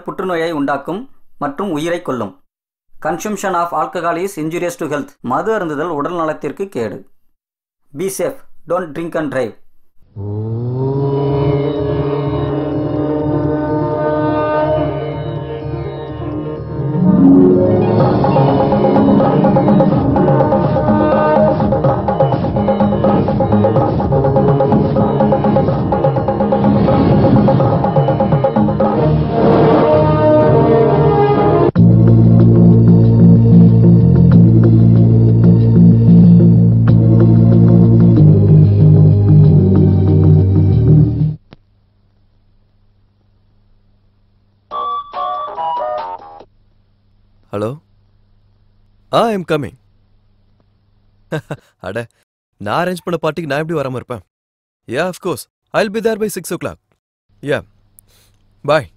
புற்றுநோயை உண்டாக்கும் மற்றும் உயிரை கொல்லும். Consumption of alcohol is injurious to health. மது அருந்துதல் உடல் நலத்திற்கு கேடு. Be safe, don't drink and drive. Hello, I am coming. அட, நான் அரேஞ்ச் பண்ண பார்ட்டிக்கு நான் எப்படி வராமல் இருப்பேன்? Ya, of course, I will be there by 6 o'clock. Ya, bye.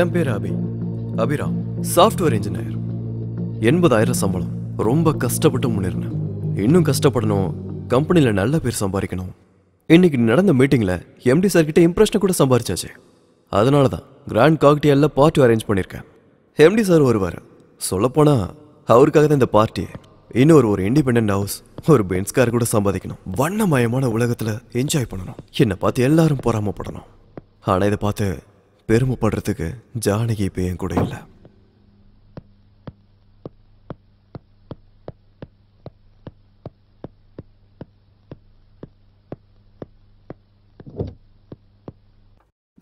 என் பேர் அபிராம், சாஃப்ட்வேர் இன்ஜினியர். 80,000 சம்பளம். ரொம்ப கஷ்டப்பட்டு முன்னேறினேன். இன்னும் கஷ்டப்படணும், கம்பெனியில் நல்ல பேர் சம்பாதிக்கணும். இன்னைக்கு நடந்த மீட்டிங்கில் எம்டி சார்கிட்ட இம்ப்ரெஷனை கூட சம்பாரிச்சாச்சு. அதனால தான் கிராண்ட் காக்டெயிலில் பார்ட்டி அரேஞ்ச் பண்ணியிருக்கேன். எம்டி சார் வருவார். சொல்லப்போனால் அவருக்காக தான் இந்த பார்ட்டி. இன்னொரு இண்டிபெண்ட் ஹவுஸ், ஒரு பென்ஸ் கார் கூட சம்பாதிக்கணும். வண்ணமயமான உலகத்தில் என்ஜாய் பண்ணணும். என்னை பார்த்து எல்லாரும் பொறாமப்படணும். ஆனால் இதை பார்த்து பெருமைப்படுறதுக்கு ஜானகி இப்போ என் கூட இல்லை.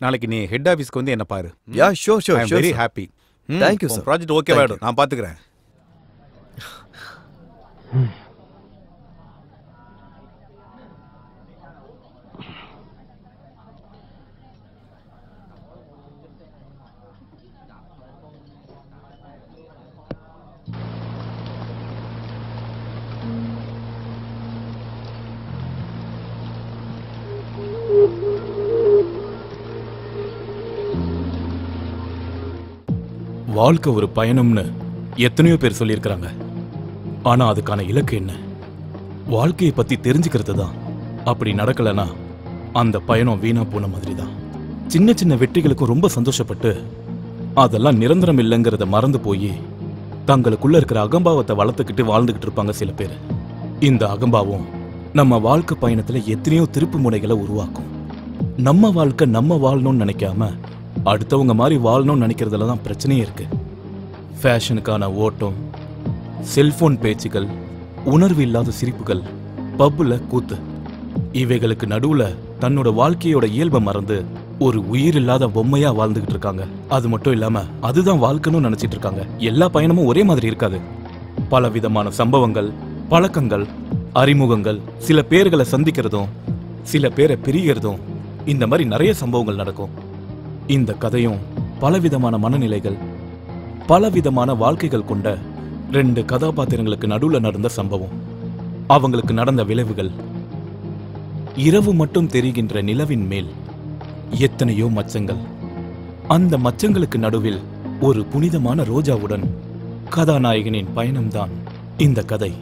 நாளைக்கு நீ ஹெட் ஆபீஸ்க்கு வந்து என்ன பாரு. Ya, sure. I am very happy. Thank you sir. Project okay ஆயிடும், நான் பாத்துக்கிறேன். வாழ்க்கை ஒரு பயணம்னு எத்தனையோ பேர் சொல்லியிருக்கிறாங்க. ஆனா அதுக்கான இலக்கு என்ன? வாழ்க்கையை பத்தி தெரிஞ்சுக்கிறது தான். அப்படி நடக்கலனா அந்த பயணம் வீணா போன மாதிரி தான். சின்ன சின்ன வெற்றிகளுக்கும் ரொம்ப சந்தோஷப்பட்டு அதெல்லாம் நிரந்தரம் இல்லைங்கிறத மறந்து போய் தங்களுக்குள்ள இருக்கிற அகம்பாவத்தை வளர்த்துக்கிட்டு வாழ்ந்துகிட்டு இருப்பாங்க சில பேர். இந்த அகம்பாவம் நம்ம வாழ்க்கை பயணத்துல எத்தனையோ திருப்பு முனைகளை உருவாக்கும். நம்ம வாழ்க்கை நம்ம வாழணும்னு நினைக்காம அடுத்தவங்க மாதிரி வாழணும்னு நினைக்கிறதுல தான் பிரச்சனையே இருக்கு. ஃபேஷனுக்கான ஓட்டம், செல்போன் பேச்சுகள், உணர்வு இல்லாத சிரிப்புகள், பப்புல கூத்து, இவைகளுக்கு நடுவுல தன்னோட வாழ்க்கையோட இயல்பை மறந்து ஒரு உயிர் இல்லாத பொம்மையா வாழ்ந்துகிட்டு இருக்காங்க. அது மட்டும் இல்லாம அதுதான் வாழ்க்கைன்னு நினைச்சிட்டு இருக்காங்க. எல்லா பயணமும் ஒரே மாதிரி இருக்காது. பல விதமான சம்பவங்கள், பழக்கங்கள், அறிமுகங்கள், சில பேர்களை சந்திக்கிறதும் சில பேரை பிரிகிறதும், இந்த மாதிரி நிறைய சம்பவங்கள் நடக்கும். இந்த கதையும் பலவிதமான மனநிலைகள், பலவிதமான வாழ்க்கைகள் கொண்ட 2 கதாபாத்திரங்களுக்கு நடுவுல நடந்த சம்பவம். அவங்களுக்கு நடந்த விளைவுகள். இரவு மட்டும் தெரிகின்ற நிலவின் மேல் எத்தனையோ மச்சங்கள். அந்த மச்சங்களுக்கு நடுவில் ஒரு புனிதமான ரோஜாவுடன் கதாநாயகனின் பயணம்தான் இந்த கதை.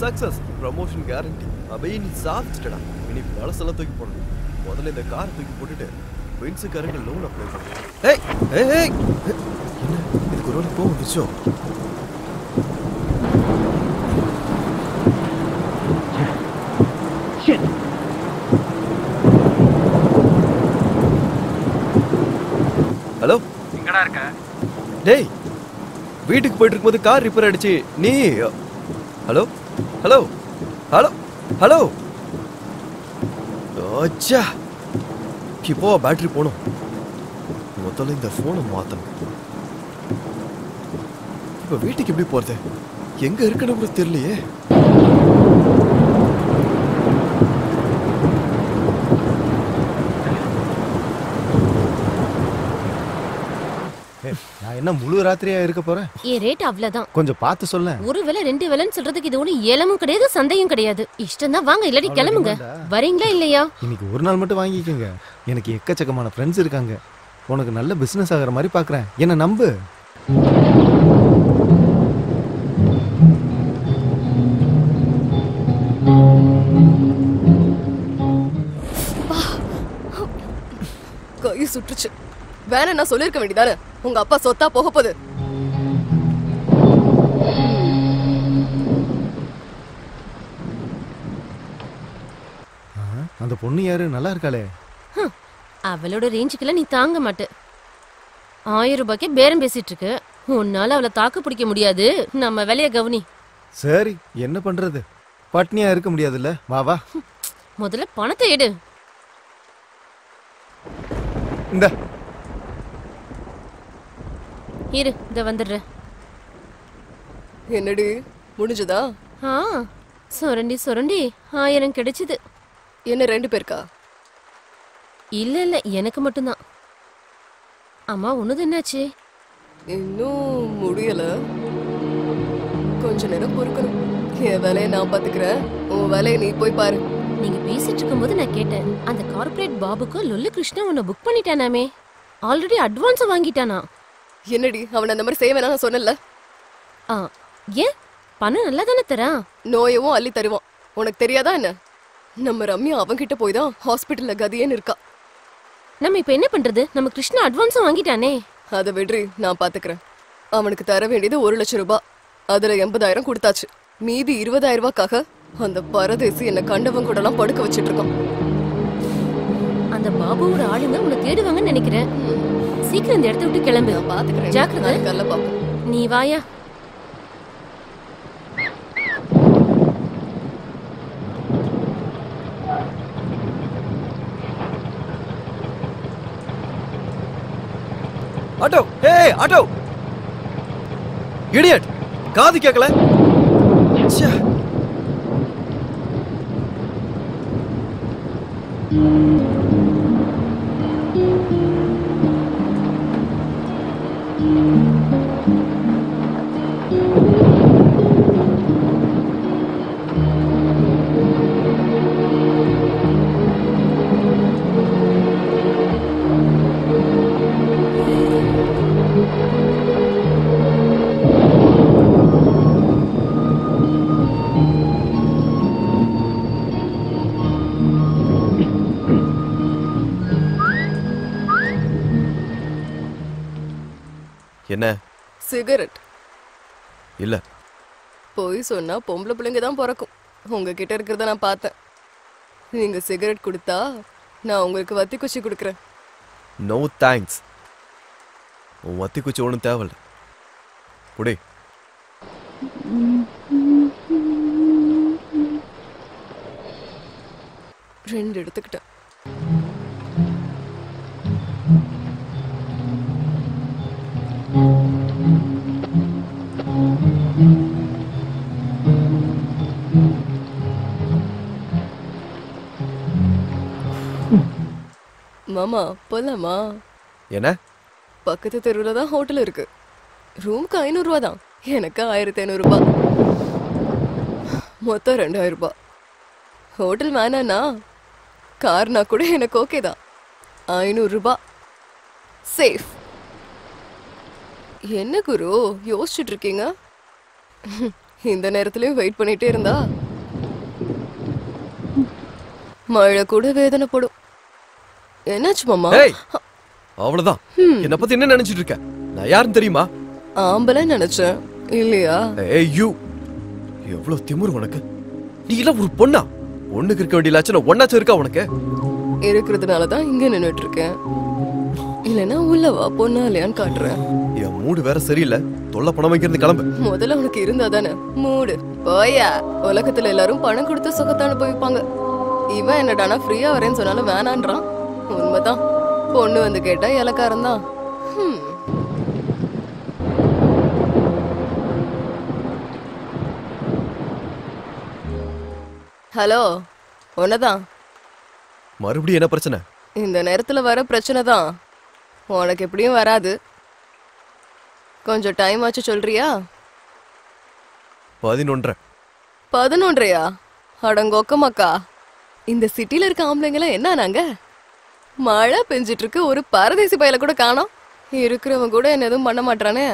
Success, promotion guarantee. அப்படியே நீ சாதிச்சிட்டடா. இனி பழசெல்லாம் தூக்கி போடணும். முதல்ல இந்த காரை தூக்கி போட்டுட்டு பென்ஸுக்காரங்க லோன் அப்ளை பண்ணு. ஏய் ஏய் ஏய், என்ன இதுக்கு ஒரு கோவம் வந்துச்சோ? ஹலோ, எங்கடா இருக்க? டேய், வீட்டுக்கு போயிட்டு இருக்கும்போது கார் ரிப்பேர் ஆயிடுச்சு. நீ ஹலோ ஹலோ ஹலோ ஹலோ. அச்சா, இப்போ பேட்டரி போகணும். முதல்ல இந்த ஃபோனை மாற்றணும். இப்போ வீட்டுக்கு எப்படி போகிறது? எங்கே இருக்குன்னு கூட தெரியலையே. நான் என்ன முழு ராத்திரியா இருக்க போறேன்? ரேட் அவ்வளவுதான். கொஞ்சம் பார்த்து சொல்ல. ஒரு வேளை 2 வேளைன்னு சொல்றதுக்கு இது ஒண்ணு ஏலமும் கிடையாது, சந்தையும் கிடையாது. இஷ்டம் தான் வாங்க, இல்லாட்டி கிளம்புங்க. வரீங்களா இல்லையா? இன்னைக்கு ஒரு நாள் மட்டும் வாங்கிக்கோங்க. எனக்கு எக்கச்சக்கமான ஃப்ரெண்ட்ஸ் இருக்காங்க. உனக்கு நல்ல பிசினஸ் ஆகிற மாதிரி பாக்குறேன். என்ன நம்பு. கை சுற்றுச்சு. வேணா நான் சொல்லிருக்க வேண்டியதானே, உங்க அப்பா சொத்தா போக போகுது. அந்த பொண்ணு யாரு? நல்லா இருக்காளே. அவளோட ரேஞ்சுக்குலாம் நீ தாங்க மாட்ட. 1000 ரூபாய்க்கு பேரம் பேசிட்டு இருக்கு. உன்னால அவளை தாக்கு பிடிக்க முடியாது. நம்ம வேலைய கவனி. சரி, என்ன பண்றது? பட்னியா இருக்க முடியாதுல்ல. வா வா. முதல்ல பணத்தை எடு. இந்த இரு, இத வந்துடுற. என்னடி முடிஞ்சதா? சுரண்டி 1000 கிடைச்சது. என்ன 2 பேருக்கா? இல்ல எனக்கு மட்டும்தான். அம்மா உனது என்னாச்சு? இன்னும் முடியல. கொஞ்ச நேரம் பொறுக்கணும். என் வேலையை நான் பாத்துக்கிறேன், உன் வேலையை நீ போய் பாரு. நீங்க பேசிட்டு இருக்கும்போது நான் கேட்டேன், அந்த கார்ப்பரேட் பாபுக்கு லொல்லு கிருஷ்ணா உன்னை புக் பண்ணிட்டானாமே. ஆல்ரெடி அட்வான்ஸ் வாங்கிட்டானா? என்னடி அவன் அந்த மாதிரி செய்ய வேணாம் நான் சொன்னல. ஏன்? பணம் நல்லா தானே தரான். நோயவும் அள்ளி தருவான். உனக்கு தெரியாதா என்ன? நம்ம ரம்யா அவன்கிட்ட போய் தான் ஹாஸ்பிட்டல்ல கதியேன்னு இருக்கா. நம்ம இப்ப என்ன பண்றது? நம்ம கிருஷ்ணா அட்வான்ஸும் வாங்கிட்டானே. அதை விடுறி, நான் பாத்துக்கிறேன். அவனுக்கு தர வேண்டியது 1 லட்சம் ரூபாய். அதுல 80,000 கொடுத்தாச்சு. மீதி 20,000 ரூபாய்க்காக அந்த பரதேசி என்ன கண்டவன் கூட எல்லாம் படுக்க வச்சிட்டு இருக்கான். அந்த பாபுவோட ஆளுங்க உன்னை தேடுவாங்கன்னு நினைக்கிறேன். சீக்கிரம் இந்த இடத்த விட்டு கிளம்பு. நான் பாத்துக்கிறேன். ஜாக்கிரதை. கல்ல பாப்போம். நீ வாயா. ஆட்டோ, ஹே ஆட்டோ. இடியட், காது கேட்கல. ச்சே. என்ன? சிகரெட் இல்ல. போய் சொன்னா பொம்பளை பிள்ளைங்க தான் பிறக்கும். உங்ககிட்ட இருக்கிறத நான் பார்த்தேன். நீங்க சிகரெட் கொடுத்தா நான் உங்களுக்கு வத்தி குச்சி கொடுக்குறேன். No thanks. உன் வத்தி குச்சி ஒன்றும் தேவையில்ல. குடி. ரெண்டு எடுத்துக்கிட்டேன். மாமா போலாமா? என்ன? பக்கத்து தெருவில் தான் ஹோட்டல் இருக்கு. ரூமுக்கு 500 ரூபா தான். எனக்கு 1500 ரூபாய். மொத்தம் 2000 ரூபாய். ஹோட்டல் வேணாண்ணா, கார்னா கூட எனக்கு ஓகே தான். 500 ரூபாய் சேஃப். என்ன குரு யோசிச்சுட்டு இருக்கீங்க? இந்த நேரத்துலயும் வெயிட் பண்ணிட்டே இருந்தா மழை கூட வேதனைப்படும். என்னாச்சு மாமா? அவ்வளவுதான். என்ன பத்தி என்ன நினைச்சிட்டு இருக்க? நான் யாருன்னு தெரியுமா? ஆம்பளை நினைச்சேன். இல்லையா? ஏய்யூ, எவ்வளவு திமிரு உனக்கு! நீ எல்லாம் ஒரு பொண்ணா? பொண்ணுக்கு இருக்க வேண்டிய லட்சணம் ஒன்னாச்சும் இருக்கா உனக்கு? இருக்கிறதுனாலதான் இங்க நின்னுட்டு இருக்கேன். இல்லைன்னா உள்ளவா பொண்ணா இல்லையான்னு காட்டுறேன். என் மூடு வேற சரியில்லை. தொல்லை பணம் வைக்கிறது கிளம்பு. முதல்ல உனக்கு இருந்தா தானே மூடு. போயா. உலகத்துல எல்லாரும் பணம் கொடுத்து சுகத்தை அனுபவிப்பாங்க. இவன் என்னடானா ஃப்ரீயா வரேன்னு சொன்னாலும் வேணான்றான். உண்மைதான். பொண்ணு வந்து கேட்டா இலக்காரம் தான். ஹலோ, உன்னதான். மறுபடியும் என்ன பிரச்சனை? இந்த நேரத்துல வர பிரச்சனை தான். உனக்கு எப்படியும் வராது. கொஞ்சம் டைம் ஆச்சு சொல்றியா? 11. 11யா? அடங்கொக்கமாக்கா, இந்த சிட்டில இருக்க ஆம்பளைங்கள என்ன நாங்க? மழை பெஞ்சிட்டு இருக்கு, ஒரு பரதேசி பயல கூட காணோம். இருக்கிறவன் கூட என்ன எதுவும் பண்ண மாட்டானே.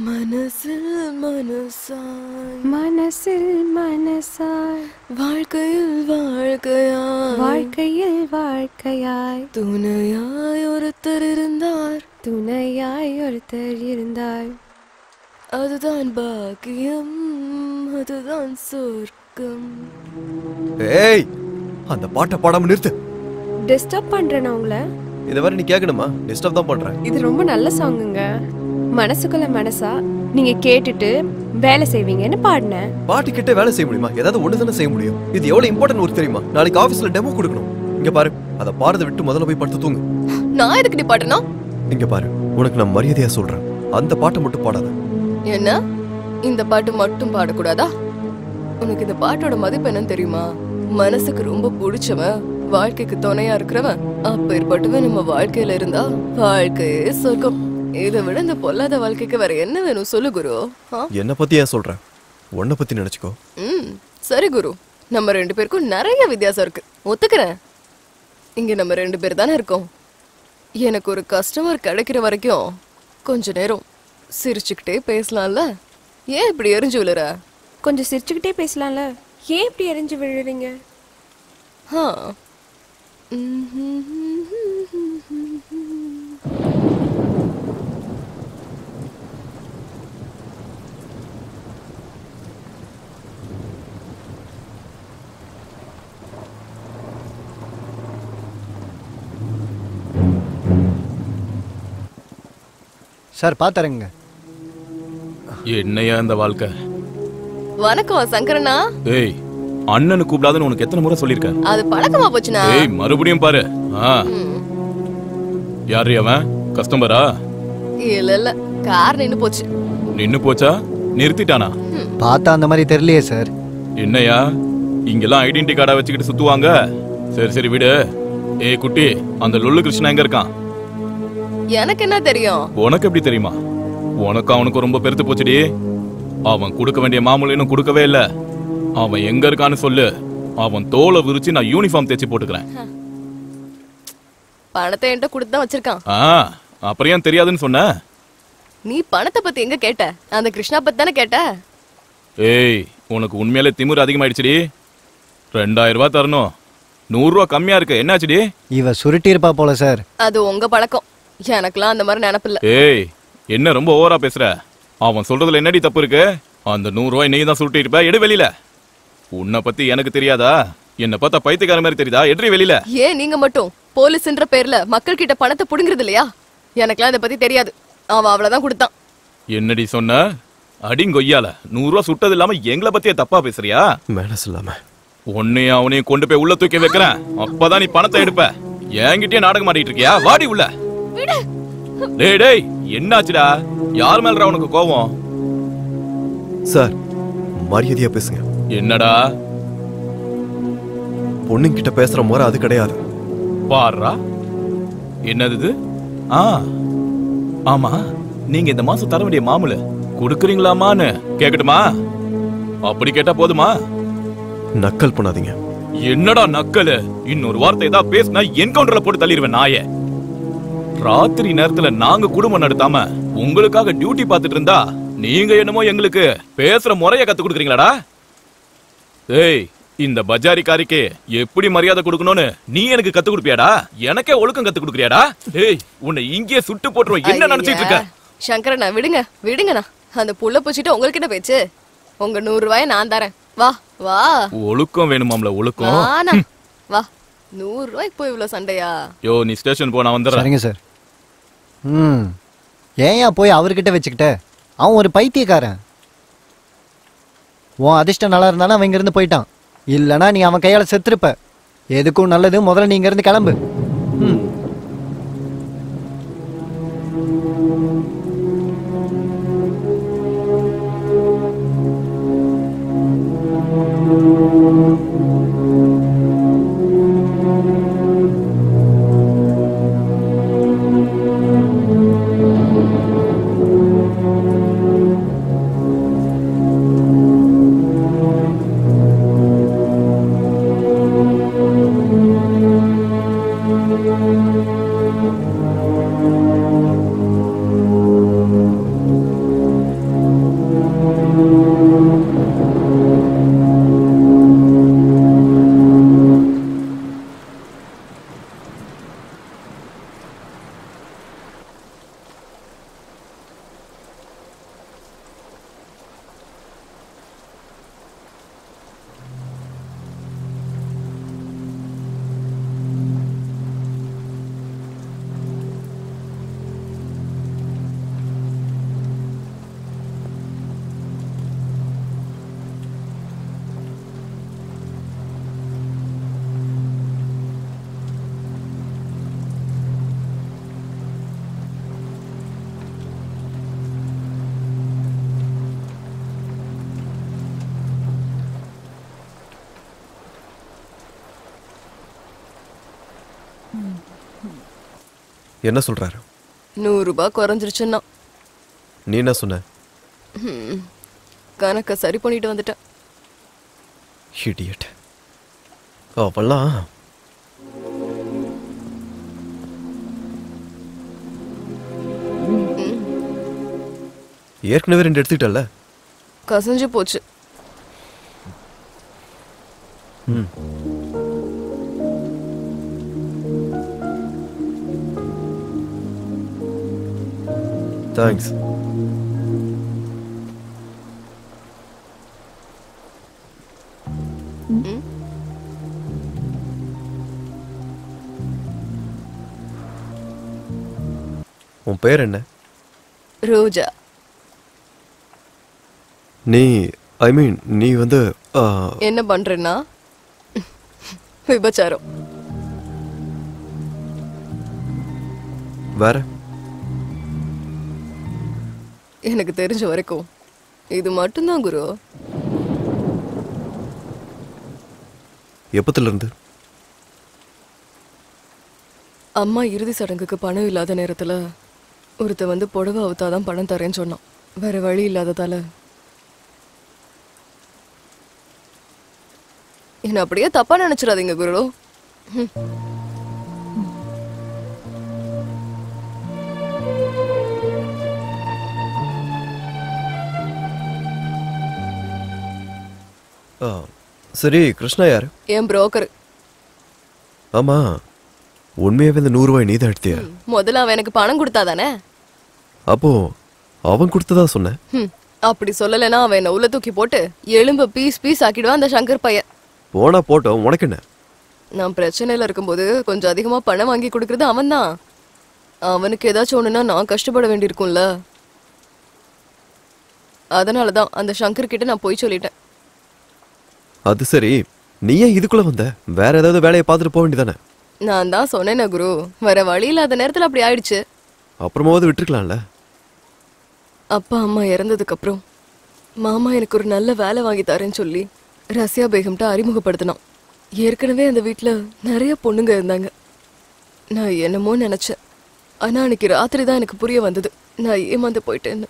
மனசில் மனசாய் மனசில் மனசாய் வாழ்க்கையில் வாழ்க்கையாய் வாழ்க்கையில் வாழ்க்கையாய் துணையாய் ஒருத்தர் இருந்தார் துணையாய் ஒருத்தர் இருந்தார். அதுதான் பாக்கியம், அதுதான் சொர்க்கம். ஏய், அந்த பாட்டை பாடாம நிறுத்து. டிஸ்டர்ப் பண்றேன் உங்களை. இதை வரை நீ கேட்கணுமா? டிஸ்டர்ப் தான் பண்றேன். இது ரொம்ப நல்ல சாங்குங்க. மனசுக்குள்ள மனசா நீங்க கேட்டுட்டு வேலை செய்வீங்கன்னு பாடினேன். பாட்டு கிட்ட வேலை செய்ய முடியுமா? ஏதாவது ஒண்ணு தானே செய்ய முடியும். இது எவ்வளவு இம்பார்ட்டன்ட் ஒர்க் தெரியுமா? நாளைக்கு ஆபீஸ்ல டெமோ கொடுக்கணும். இங்க பாரு, அத பாடுறத விட்டு முதல்ல போய் படுத்து தூங்கு. நான் எதுக்கு நீ பாடணும்? இங்க பாரு, உனக்கு நான் மரியாதையா சொல்றேன், அந்த பாட்டை மட்டும் பாடாத. என்ன? இந்த பாட்டு மட்டும் பாடக்கூடாதா? உனக்கு இந்த பாட்டோட மதிப்பு என்னன்னு தெரியுமா? மனசுக்கு ரொம்ப பிடிச்சவன், வாழ்க்கைக்கு துணையா இருக்கிறவன், அப்பேற்பட்டவன் நம்ம வாழ்க்கையில இருந்தா வாழ்க்கையே சொர்க்கம். இதை விட இந்த பொல்லாத வாழ்க்கைக்கு வேற என்ன வேணும் சொல்லு குரு. என்ன பத்தி ஏன் சொல்ற? உன்னை பத்தி நினைச்சுக்கோ. சரி குரு, நம்ம 2 பேருக்கும் நிறைய வித்தியாசம் இருக்கு, ஒத்துக்கிறேன். இங்க நம்ம 2 பேர் தானே இருக்கோம். எனக்கு ஒரு கஸ்டமர் கிடைக்கிற வரைக்கும் கொஞ்ச நேரம் சிரிச்சுக்கிட்டே பேசலாம்ல. ஏன் இப்படி எரிஞ்சு விழுற? கொஞ்சம் சிரிச்சுக்கிட்டே பேசலாம்ல. ஏன் இப்படி எரிஞ்சு விழுறீங்க? சார் பாத்தறங்க. என்னையா இந்த வாழ்க்கை? வணக்கம் சங்கரனா. ஏய், அண்ணனு கூப்பிடாதன்னு உனக்கு எத்தனை முறை சொல்லிருக்கேன்? அது பழக்கமா போச்சுனா? ஏய், மறுபடியும் பாரு. யாரு அவன்? கஸ்டமரா? இல்ல இல்ல, கார் நின்னு போச்சு. நின்னு போச்சா? நிறுத்திட்டானா? பார்த்தா அந்த மாதிரி தெரியலையே சார். என்னையா இங்கெல்லாம் ஐடென்டி கார்டா வச்சுக்கிட்டு சுத்துவாங்க? சரி சரி விடு. ஏய் குட்டி, அந்த லொல்லு கிருஷ்ணா எங்க இருக்கான்? எனக்கு என்ன தெரியும்? உனக்கு எப்படி தெரியுமா? உனக்கு அவனுக்கு ரொம்ப பெருத்து போச்சுடி. அவன் கொடுக்க வேண்டிய மாமூல் இன்னும் கொடுக்கவே இல்ல. அவன் எங்க இருக்கான்னு சொல்லு, அவன் தோலை விரிச்சு நான் யூனிஃபார்ம் தேச்சு போட்டுக்கிறேன். பணத்தை என்கிட்ட கொடுத்து தான் வச்சிருக்கான். அப்புறம் ஏன் தெரியாதுன்னு சொன்ன? நீ பணத்தை பத்தி எங்க கேட்ட? அந்த கிருஷ்ணா பத்தி தானே கேட்ட. ஏய், உனக்கு உண்மையிலே திமிரு அதிகமாயிடுச்சுடி. 2000 ரூபாய் தரணும், 100 ரூபாய் கம்மியா இருக்கு. என்னாச்சுடி? இவ சுருட்டி இருப்பா போல சார். அது உங்க பழக்கம், எனக்குலாம் அந்த மாதிரி நினைப்பில்ல. ஏய், என்ன ரொம்ப ஓவரா பேசுற? அவன் சொல்றதுல என்னடி தப்பு இருக்கு? அந்த 100 ரூபாய் நீ தான் சுருட்டி இருப்ப, எடு வெளியில. உன்னை பத்தி எனக்கு தெரியாதா? என்ன பார்த்தா பைத்தியக்கார மாதிரி தெரியுதா? எட்ரி வெளியில. ஏன் நீங்க மட்டும் போலீஸ்ன்ற பேர்ல மக்கள் கிட்ட பணத்தை புடுங்கிறது இல்லையா? எனக்குலாம் இதை பத்தி தெரியாது. அவன் அவ்வளவுதான் கொடுத்தான். என்னடி சொன்ன? அடிங்கொய்யால 100 ரூபாய் சுட்டது இல்லாம எங்களை பத்தியே தப்பா பேசுறியா? மேனஸ் இல்லாம உன்னையும் அவனையும் கொண்டு போய் உள்ள தூக்கி வைக்கிறேன். அப்பதான் நீ பணத்தை எடுப்ப. என்கிட்டயே நாடகம் ஆடிட்டு இருக்கியா? வாடி உள்ள. டேய் டேய், என்னாச்சுடா? யார் மேலடா உனக்கு கோவம்? சார், மரியாதையா பேசுங்க. என்னடா? பொண்ணுங்கிட்ட பேசுற முறை அது கிடையாது. பாருடா, என்னது இது? ஆமா, நீங்க இந்த மாசம் தர வேண்டிய மாமூல கொடுக்குறீங்களாமான்னு கேக்கட்டுமா? அப்படி கேட்டா போதுமா? நக்கல் பண்ணாதீங்க. என்னடா நக்கல்? இன்னொரு வார்த்தை ஏதாவது பேசினா என்கவுண்டர்ல போட்டு தள்ளிடுவேன் நாயே. ராத்திரி நேரத்துல நாங்க குடும்பம் நடத்தாம உங்களுக்காக டியூட்டி பார்த்துட்டு இருந்தா நீங்க என்னமோ எங்களுக்கு பேசுற முறைய கத்து கொடுக்குறீங்களாடா? ஏய், இந்த பஜாரிக்காரிக்கு எப்படி மரியாதை கொடுக்கணும்னு நீ எனக்கு கத்து கொடுப்பியாடா? எனக்கே ஒழுக்கம் கத்து கொடுக்குறியாடா? ஏய், உன்னை இங்கேயே சுட்டு போட்டுருவோம். என்ன நினைச்சிட்டு இருக்க? சங்கரண்ணா விடுங்க விடுங்கண்ணா. அந்த புள்ள பூச்சிட்டு உங்களுக்கு என்ன பேச்சு? உங்க 100 ரூபாயை நான் தரேன். வா வா. ஒழுக்கம் வேணுமாம்ல? ஒழுக்கம் வா. 100 ரூபாய்க்கு போய் இவ்வளவு சண்டையா? யோ, நீ ஸ்டேஷன் போ, நான் வந்துடுறேன். சரிங்க சார். ஏன்யா போய் அவர்கிட்ட வச்சுக்கிட்ட? அவன் ஒரு பைத்தியக்காரன். உன் அதிர்ஷ்டம் நல்லா இருந்தாலும் அவன் இங்கிருந்து போயிட்டான். இல்லைனா நீ அவன் கையால் செத்துருப்ப. எதுக்கும் நல்லது, முதல்ல நீ இங்கிருந்து கிளம்பு. என்ன சொல்றாரு? 100 ரூபாய் குறைஞ்சிருச்சுன்னா. நீ என்ன சொன்ன? கணக்க சரி பண்ணிட்டு வந்துட்டேன். இடியட். அவெல்லாம் ஏற்கனவே 2 எடுத்துக்கிட்டல. கசஞ்சு போச்சு. தேங்க்ஸ். உன் பேர் என்ன? ரோஜா. நீ நீ வந்து என்ன பண்றேன்னா விபச்சாரம். வேற? எனக்கு தெரிஞ்ச வரைக்கும் இது மட்டும்தான் குரு. எப்பத்துல இருந்து? அம்மா இறுதி சடங்குக்கு பணம் இல்லாத நேரத்துல ஒருத்த வந்து புடவை அவுத்தாதான் பணம் தரேன்னு சொன்னான். வேற வழி இல்லாததால என்ன அப்படியே தப்பா நினைச்சிடாதீங்க குரு. சரி, கிருஷ்ணா யாரு? என் புரோக்கர். ஆமா, உண்மையாவே இந்த 100 ரூபாய் நீ தான் எடுத்தியா? முதல்ல அவன் எனக்கு பணம் கொடுத்தாதானே. அப்போ அவன் கொடுத்ததா சொன்ன. அப்படி சொல்லலைன்னா அவன் என்ன உள்ள தூக்கி போட்டு எலும்ப பீஸ் ஆக்கிடுவான் அந்த சங்கர் பையன். போனா போட்டோம், உனக்கு என்ன? நான் பிரச்சனையில இருக்கும்போது கொஞ்சம் அதிகமா பணம் வாங்கி கொடுக்கறது அவன் தான். அவனுக்கு ஏதாச்சும் ஒண்ணுன்னா நான் கஷ்டப்பட வேண்டியிருக்கும்ல. அதனாலதான் அந்த சங்கர் கிட்ட நான் போய் சொல்லிட்டேன். அது சரி, நீ ஏன் இதுக்குள்ள வந்த? வேற ஏதாவது வேலையை பார்த்துட்டு போக வேண்டியதானே? நான் தான் சொன்னேன் குரு, வேற வழி இல்லாத நேரத்துல அப்படி ஆயிடுச்சு. அப்புறமாவது விட்டுருக்கலாம்ல. அப்பா அம்மா இறந்ததுக்கு அப்புறம் மாமா எனக்கு ஒரு நல்ல வேலை வாங்கி தரேன்னு சொல்லி ரஷ்யா பேகம்ட்ட அறிமுகப்படுத்தினான். ஏற்கனவே அந்த வீட்டுல நிறைய பொண்ணுங்க இருந்தாங்க. நான் என்னமோ நினைச்சேன். ஆனா அன்னைக்கு ராத்திரி தான் எனக்கு புரிய வந்தது நான் ஏமாந்து போயிட்டேன்னு.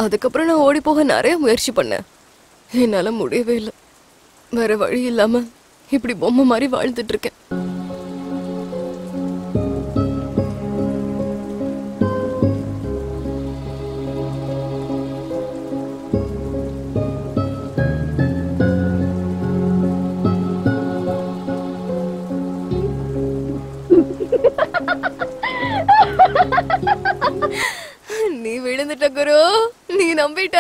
அதுக்கப்புறம் நான் ஓடி போக நிறைய முயற்சி பண்ணேன். என்னால முடியவே இல்லை. வேற வழி இல்லாம இப்படி பொம்மை மாதிரி வாழ்ந்துட்டு இருக்கேன். நீ விழுந்துட்ட குரு, நீ நம்பிட்ட.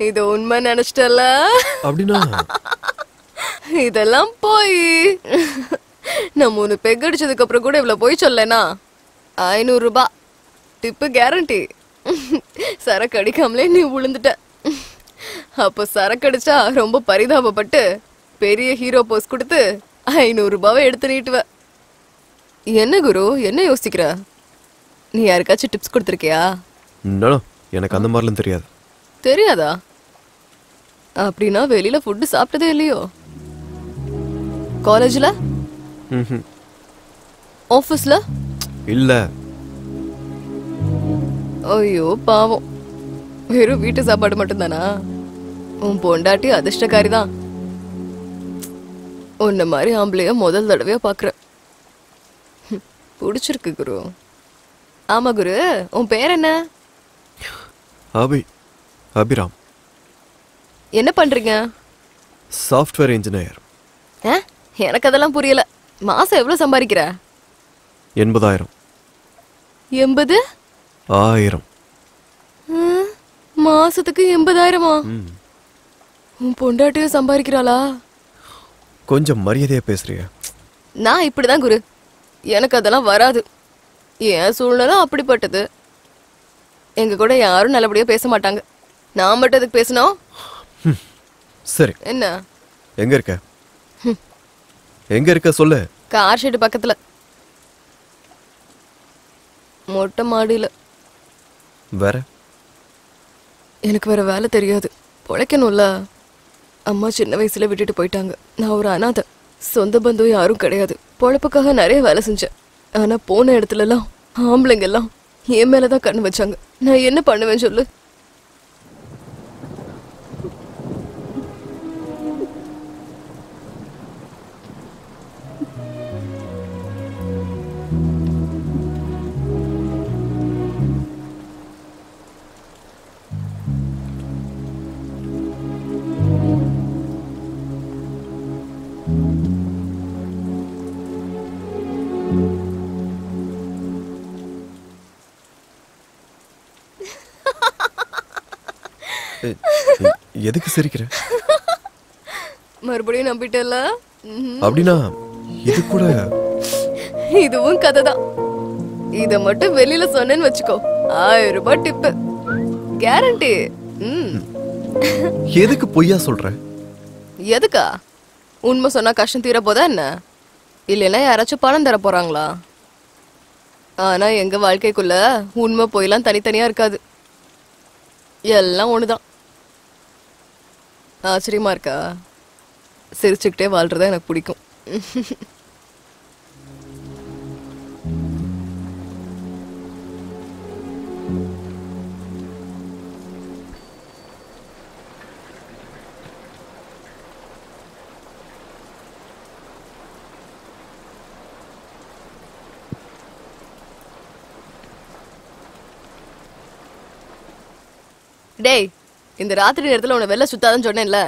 இது உண்மை நினைச்சிட்டல. அப்படின்னா இதெல்லாம் போய் நான் 3 பெக் அடிச்சதுக்கு அப்புறம் கூட இவ்வளவு போய் சொல்லனா 500 ரூபாய் டிப்பு கேரண்டி. சரக்கு அடிக்காமலே நீ விழுந்துட்ட. அப்போ சரக்கு அடிச்சா ரொம்ப பரிதாபப்பட்டு பெரிய ஹீரோ போஸ் கொடுத்து 500 ரூபாவை எடுத்து நீட்டுவ. என்ன குரு, என்ன யோசிக்கிற? நீ யாருக்காச்சும் டிப்ஸ் கொடுத்துருக்கியா? எனக்கு அந்த மாதிரிலாம் தெரியாது. தெரியாதா? அப்படின்னா வெளியில ஃபுட்டு சாப்பிட்டதே இல்லையோ? காலேஜ்ல? ஆபீஸ்ல? இல்ல. ஐயோ பாவம், வெறும் வீட்டு சாப்பாடு மட்டும்தானா? உன் பொண்டாட்டி அதிர்ஷ்டக்காரி தான். உன்ன மாதிரி ஆம்பளைய முதல் தடவையா பாக்குற. பிடிச்சிருக்கு குரு. ஆமா குரு, உன் பேர் என்ன? அபிராம். என்ன பண்றீங்க? Software engineer. எனக்கு அதெல்லாம் புரியல. மாசம் எவ்வளவு சம்பாதிக்கிற? 80,000. 80,000? மாசத்துக்கு 80,000-ஆ? உன் பொண்டாட்டியும் சம்பாதிக்கிறாளா? கொஞ்சம் மரியாதையா பேசுறியா? நான் இப்படிதான் குரு, எனக்கு அதெல்லாம் வராது. என் சூழ்நிலை அப்படிப்பட்டது. எங்க கூட யாரும் நல்லபடியா பேச மாட்டாங்க. நான் மட்டும் அதுக்கு பேசணும். சரி, என்ன? எங்க இருக்க? எங்க இருக்க சொல்லு. கார் ஷெட் பக்கத்துல, மொட்டை மாடியில. வேற? எனக்கு வேற வேலை தெரியாது, பொழைக்கணும்ல. அம்மா சின்ன வயசுல விட்டுட்டு போயிட்டாங்க. நான் ஒரு அனாதை. சொந்த பந்தம் யாரும் கிடையாது. பொழப்புக்காக நிறைய வேலை செஞ்சேன். ஆனா போன இடத்துலலாம் ஆம்பளைங்க எல்லாம் என் மேலதான் கண்ணு வச்சாங்க. நான் என்ன பண்ணுவேன் சொல்லு? எதுக்கு சிரிக்கிற? மறுபடியும் நம்பிட்டல? அப்படின்னா இது கூட இதுவும் கதைதான். இத மட்டும் வெளியில சொன்னேன்னு வச்சுக்கோ, 1000 ரூபாய் டிப்பு கேரண்டி. எதுக்கு பொய்யா சொல்ற? எதுக்கா? உண்மை சொன்னா கஷ்டம் தீர போதா என்ன? இல்லைன்னா யாராச்சும் பணம் தர போறாங்களா? ஆனா எங்க வாழ்க்கைக்குள்ள உண்மை பொய்லாம் தனித்தனியா இருக்காது, எல்லாம் ஒண்ணுதான். ஆச்சரியமா இருக்கா? சிரிச்சுக்கிட்டே வாழ்றதா எனக்கு பிடிக்கும். டேய், இந்த ராத்திரி நேரத்துல உன்னை வெளில சுத்தாதன்னு சொன்னேன்ல,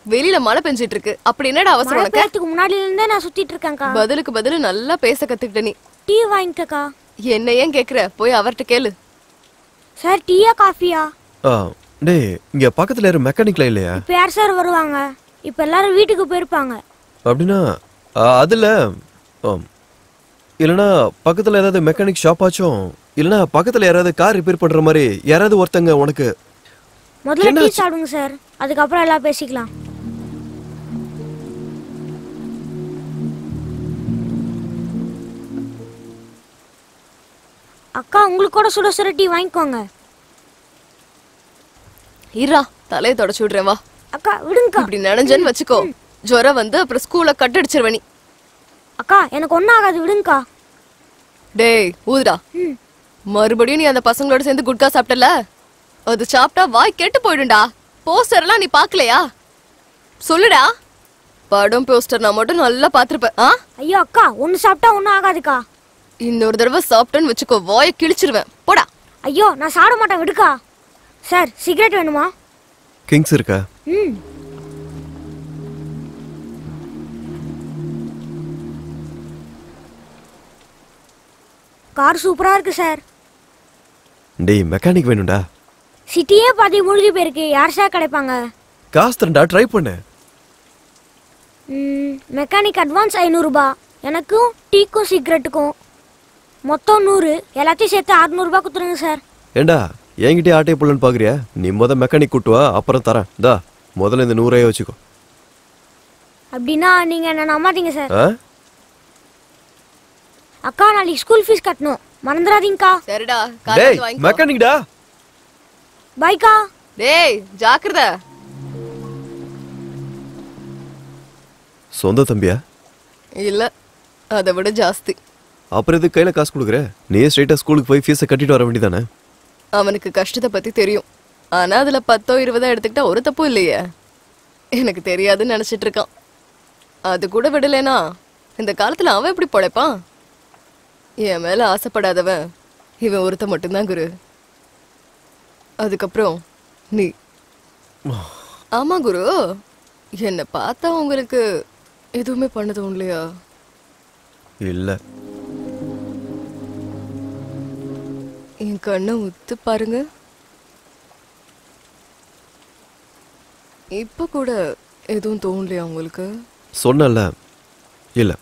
வெளியில மழை பெஞ்சிட்டு இருக்கு. அப்படி என்னடா அவசரம் உனக்கு? நேரத்துக்கு முன்னாடில இருந்தே நான் சுத்திட்டு இருக்கேன்க்கா. பதிலுக்கு பதில் நல்லா பேச கத்துக்கிட்ட நீ. டீ வாங்கிக்கக்கா. என்ன ஏன் கேக்குற? போய் அவர்கிட்ட கேளு. சார் டீயா காஃபியா? டேய், இங்க பக்கத்துல யாரும் மெக்கானிக்ல இல்லையா? இப்ப யார் சார் வருவாங்க? இப்ப எல்லாரும் வீட்டுக்கு போயிருப்பாங்க. அப்படின்னா அதுல இல்லனா பக்கத்துல ஏதாவது மெக்கானிக் ஷாப் ஆச்சும், இல்லனா பக்கத்துல யாராவது கார் ரிப்பேர் பண்ற மாதிரி யாராவது ஒருத்தங்க உனக்கு. முதல்ல டீ சாப்பிடுங்க சார், அதுக்கப்புறம் எல்லாம் பேசிக்கலாம். அக்கா, உங்களுக்கு கூட சுட சுட டீ வாங்கிக்கோங்க. இரா, தலையை தொடச்சு விடுறேன் வா. அக்கா விடுங்கக்கா. இப்படி நனைஞ்சன்னு வச்சுக்கோ, ஜுரம் வந்து அப்புறம் ஸ்கூல்ல கட் அடிச்சிருவனி. அக்கா எனக்கு ஒன்னும் ஆகாது, விடுங்கக்கா. டேய் ஊதுடா. மறுபடியும் நீ அந்த பசங்களோட சேர்ந்து குட்கா சாப்பிட்டல, அது சாப்பிட்டா வாய் கெட்டு போயிடும்டா. போஸ்டர் எல்லாம் நீ பாக்கலையா? சொல்லுடா. படம் போஸ்டர் நான் மட்டும் நல்லா பாத்துருப்பேன். ஐயோ அக்கா, ஒன்னு சாப்பிட்டா ஒன்னும் ஆகாதுக்கா. இன்னொரு தடவை சாப்பிட்டேன்னு வச்சுக்கோ, வாயை கிழிச்சிருவேன். போடா. ஐயோ நான் சாப்பிட மாட்டேன், விடுக்கா. சார் சிகரெட் வேணுமா? கிங்ஸ் இருக்கா? கார் சூப்பரா இருக்கு சார். டேய், மெக்கானிக் வேணும்டா. சிட்டியே பாதி மூழ்கி போயிருக்கு, யார் சார் கிடைப்பாங்க? காசு தரேன்டா, ட்ரை பண்ணு. மெக்கானிக் அட்வான்ஸ் 500 ரூபாய், எனக்கும் டீக்கும் சிகரெட்டுக்கும் மொத்தம் 100, எல்லாத்தையும் சேர்த்து 600 ரூபாய் கொடுத்துருங்க சார். ஏண்டா என்கிட்டே ஆட்டே புள்ளன்னு பாக்குறியா? நீ மெக்கானிக் கூட்டுவா, அப்புறம் தரேன். தா முதல்ல இந்த 100 வச்சுக்கோ. அப்படின்னா நீங்க என்ன நம்பாதீங்க சார். அக்கா, நாளைக்கு ஸ்கூல் ஃபீஸ் கட்டணும், மறந்துடாதீங்கக்கா. சரிடா, டேய் மெக்கானிக்டா. பைக்கா. டேய் ஜாக்கிரதை. சொந்த தம்பியா? இல்ல, அதை விட ஜாஸ்தி. அப்புறம் எதுக்கு கையில காசு கொடுக்குற? நீ ஸ்ட்ரைட்டா ஸ்கூலுக்கு போய் ஃபீஸை கட்டிட்டு வர வேண்டியதானே? அவனுக்கு கஷ்டத்தை பத்தி தெரியும், ஆனா அதுல 10 20 எடுத்துக்கிட்டா ஒரு தப்பும் இல்லையே. எனக்கு தெரியாதுன்னு நினைச்சிட்டு இருக்கான். அது கூட விடலைனா இந்த காலத்துல அவன் எப்படி பொழைப்பான்? என் மேல ஆசைப்படாதவன் இவன் ஒருத்த மட்டும்தான் குரு. அதுக்கப்புறம் நீ. ஆமா குரு, என்ன பார்த்தா உங்களுக்கு எதுவுமே பண்ணதும் இல்லையா? இல்ல. என் கண்ணை உத்து பாருங்க, இப்ப கூட எதுவும் தோணலையா உங்களுக்கு? சொன்னல இல்ல.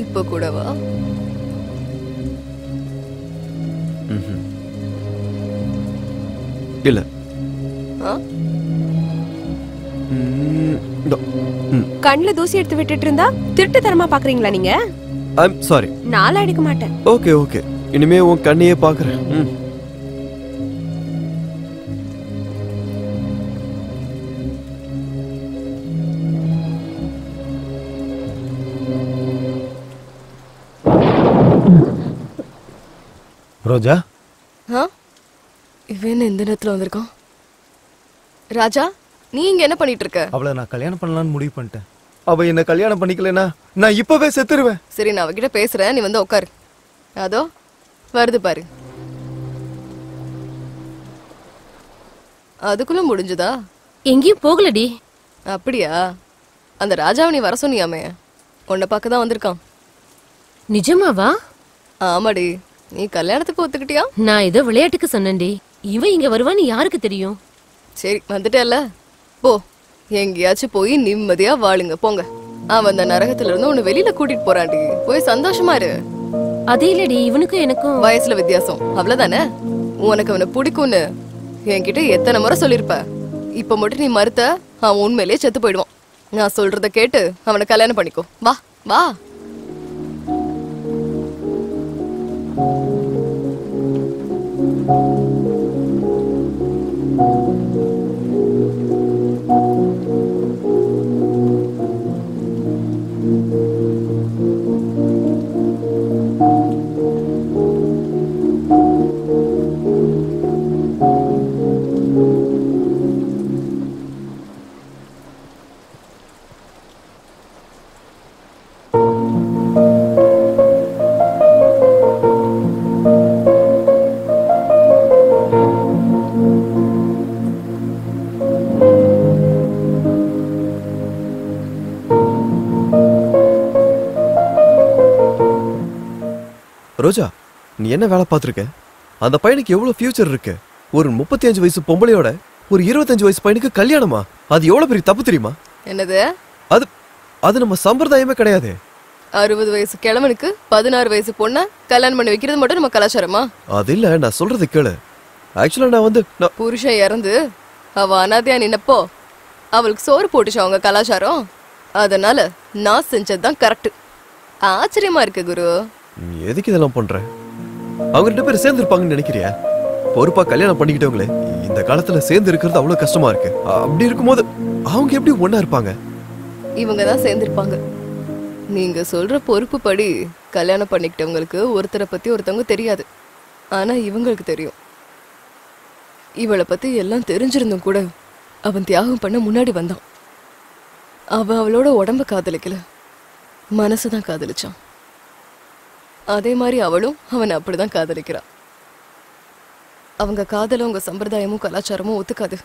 இப்ப கூடவா? இல்ல. கண்ணுல தூசி எடுத்து விட்டுட்டு இருந்தா திருட்டு தரமா பாக்குறீங்களா நீங்க? I'm sorry. நாளா எடுக்க மாட்டேன். ஓகே ஓகே, இனிமே உன் கண்ணையே பாக்குறேன். ரோஜா இவன் எந்த நேரத்துல வந்திருக்கான்? ராஜா, நீ இங்க என்ன பண்ணிட்டு இருக்க? அவளை நான் கல்யாணம் பண்ணலாம்னு முடிவு பண்ணிட்டேன். அவ என்ன கல்யாணம் பண்ணிக்கலனா நான் இப்பவே செத்துருவேன். சரி, நான் அவகிட்ட பேசுறேன், நீ வந்து உட்காரு. அதோ வருது பாரு. அதுக்குள்ள முடிஞ்சுதா? எங்கேயும் போகலடி. அப்படியா? அந்த ராஜாவை நீ வர சொன்னியாமே, உன்னை பார்க்க தான் வந்திருக்கான். நிஜமாவா? ஆமாடி. நீ கல்யாணத்துக்கு ஒத்துக்கிட்டியா? நான் ஏதோ விளையாட்டுக்கு சொன்னேன்டி. இவன் இங்க வருவான்னு யாருக்கு தெரியும்? சரி, வந்துட்டேல்ல, போ. எங்கேயாச்சும் போய் நிம்மதியா வாழுங்க, போங்க. அவன் அந்த நரகத்துல இருந்து உன்னை வெளியில கூட்டிட்டு போறான்டி. போய் சந்தோஷமா இரு. அதே இல்லடி, இவனுக்கும் எனக்கும் வயசுல வித்தியாசம், அவ்வளவுதானே. உனக்கு அவனை பிடிக்கும்னு என்கிட்ட எத்தனை முறை சொல்லிருப்ப. இப்ப மட்டும் நீ மறுத்த, அவன் உண்மையிலேயே செத்து போயிடுவான். நான் சொல்றத கேட்டு அவனை கல்யாணம் பண்ணிக்கோ. வா வா. ரோஜா, நீ என்ன வேலை பார்த்துருக்க? அந்த பையனுக்கு எவ்வளவு ஃபியூச்சர் இருக்கு. ஒரு 35 வயசு பொம்பளையோட ஒரு 25 வயசு பையனுக்கு கல்யாணமா? அது எவ்வளவு பெரிய தப்பு தெரியுமா? என்னது? அது நம்ம சம்பிரதாயமே கிடையாது. 60 வயசு கிழவனுக்கு 16 வயசு பொண்ண கல்யாணம் பண்ணி வைக்கிறது மட்டும் நம்ம கலாச்சாரமா? அது இல்ல, நான் சொல்றது கேளு. ஆக்சுவலா நான் புருஷன் இறந்து அவ அனாதையா நின்னப்போ அவளுக்கு சோறு போட்டுச்சு அவங்க கலாச்சாரம். அதனால நான் செஞ்சதுதான் கரெக்ட். ஆச்சரியமா இருக்கு குரு. எதுக்கு இதெல்லாம் பண்ற? அவங்க 2 பேரும் சேர்ந்து இருப்பாங்கன்னு நினைக்கிறியா? பொறுப்பா கல்யாணம் பண்ணிக்கிட்டவங்களே இந்த காலத்துல சேர்ந்து இருக்கிறது அவ்வளவு கஷ்டமா இருக்கு. அப்படி இருக்கும்போது அவங்க எப்படி ஒண்ணா இருப்பாங்க? இவங்க தான் சேர்ந்திருப்பாங்க. நீங்க சொல்ற பொறுப்பு படி கல்யாணம் பண்ணிக்கிட்டவங்களுக்கு ஒருத்தரை பத்தி ஒருத்தவங்க தெரியாது. ஆனா இவங்களுக்கு தெரியும். இவளை பத்தி எல்லாம் தெரிஞ்சிருந்தும் கூட அவன் தியாகம் பண்ண முன்னாடி வந்தான். அவளோட உடம்ப காதலிக்கல, மனசுதான் காதலிச்சான். அதே மாதிரி அவளும் அவனை அப்படிதான் காதலிக்கிறா. அவங்க காதல உங்க சம்பிரதாயமும் கலாச்சாரமும் ஒத்துக்காது.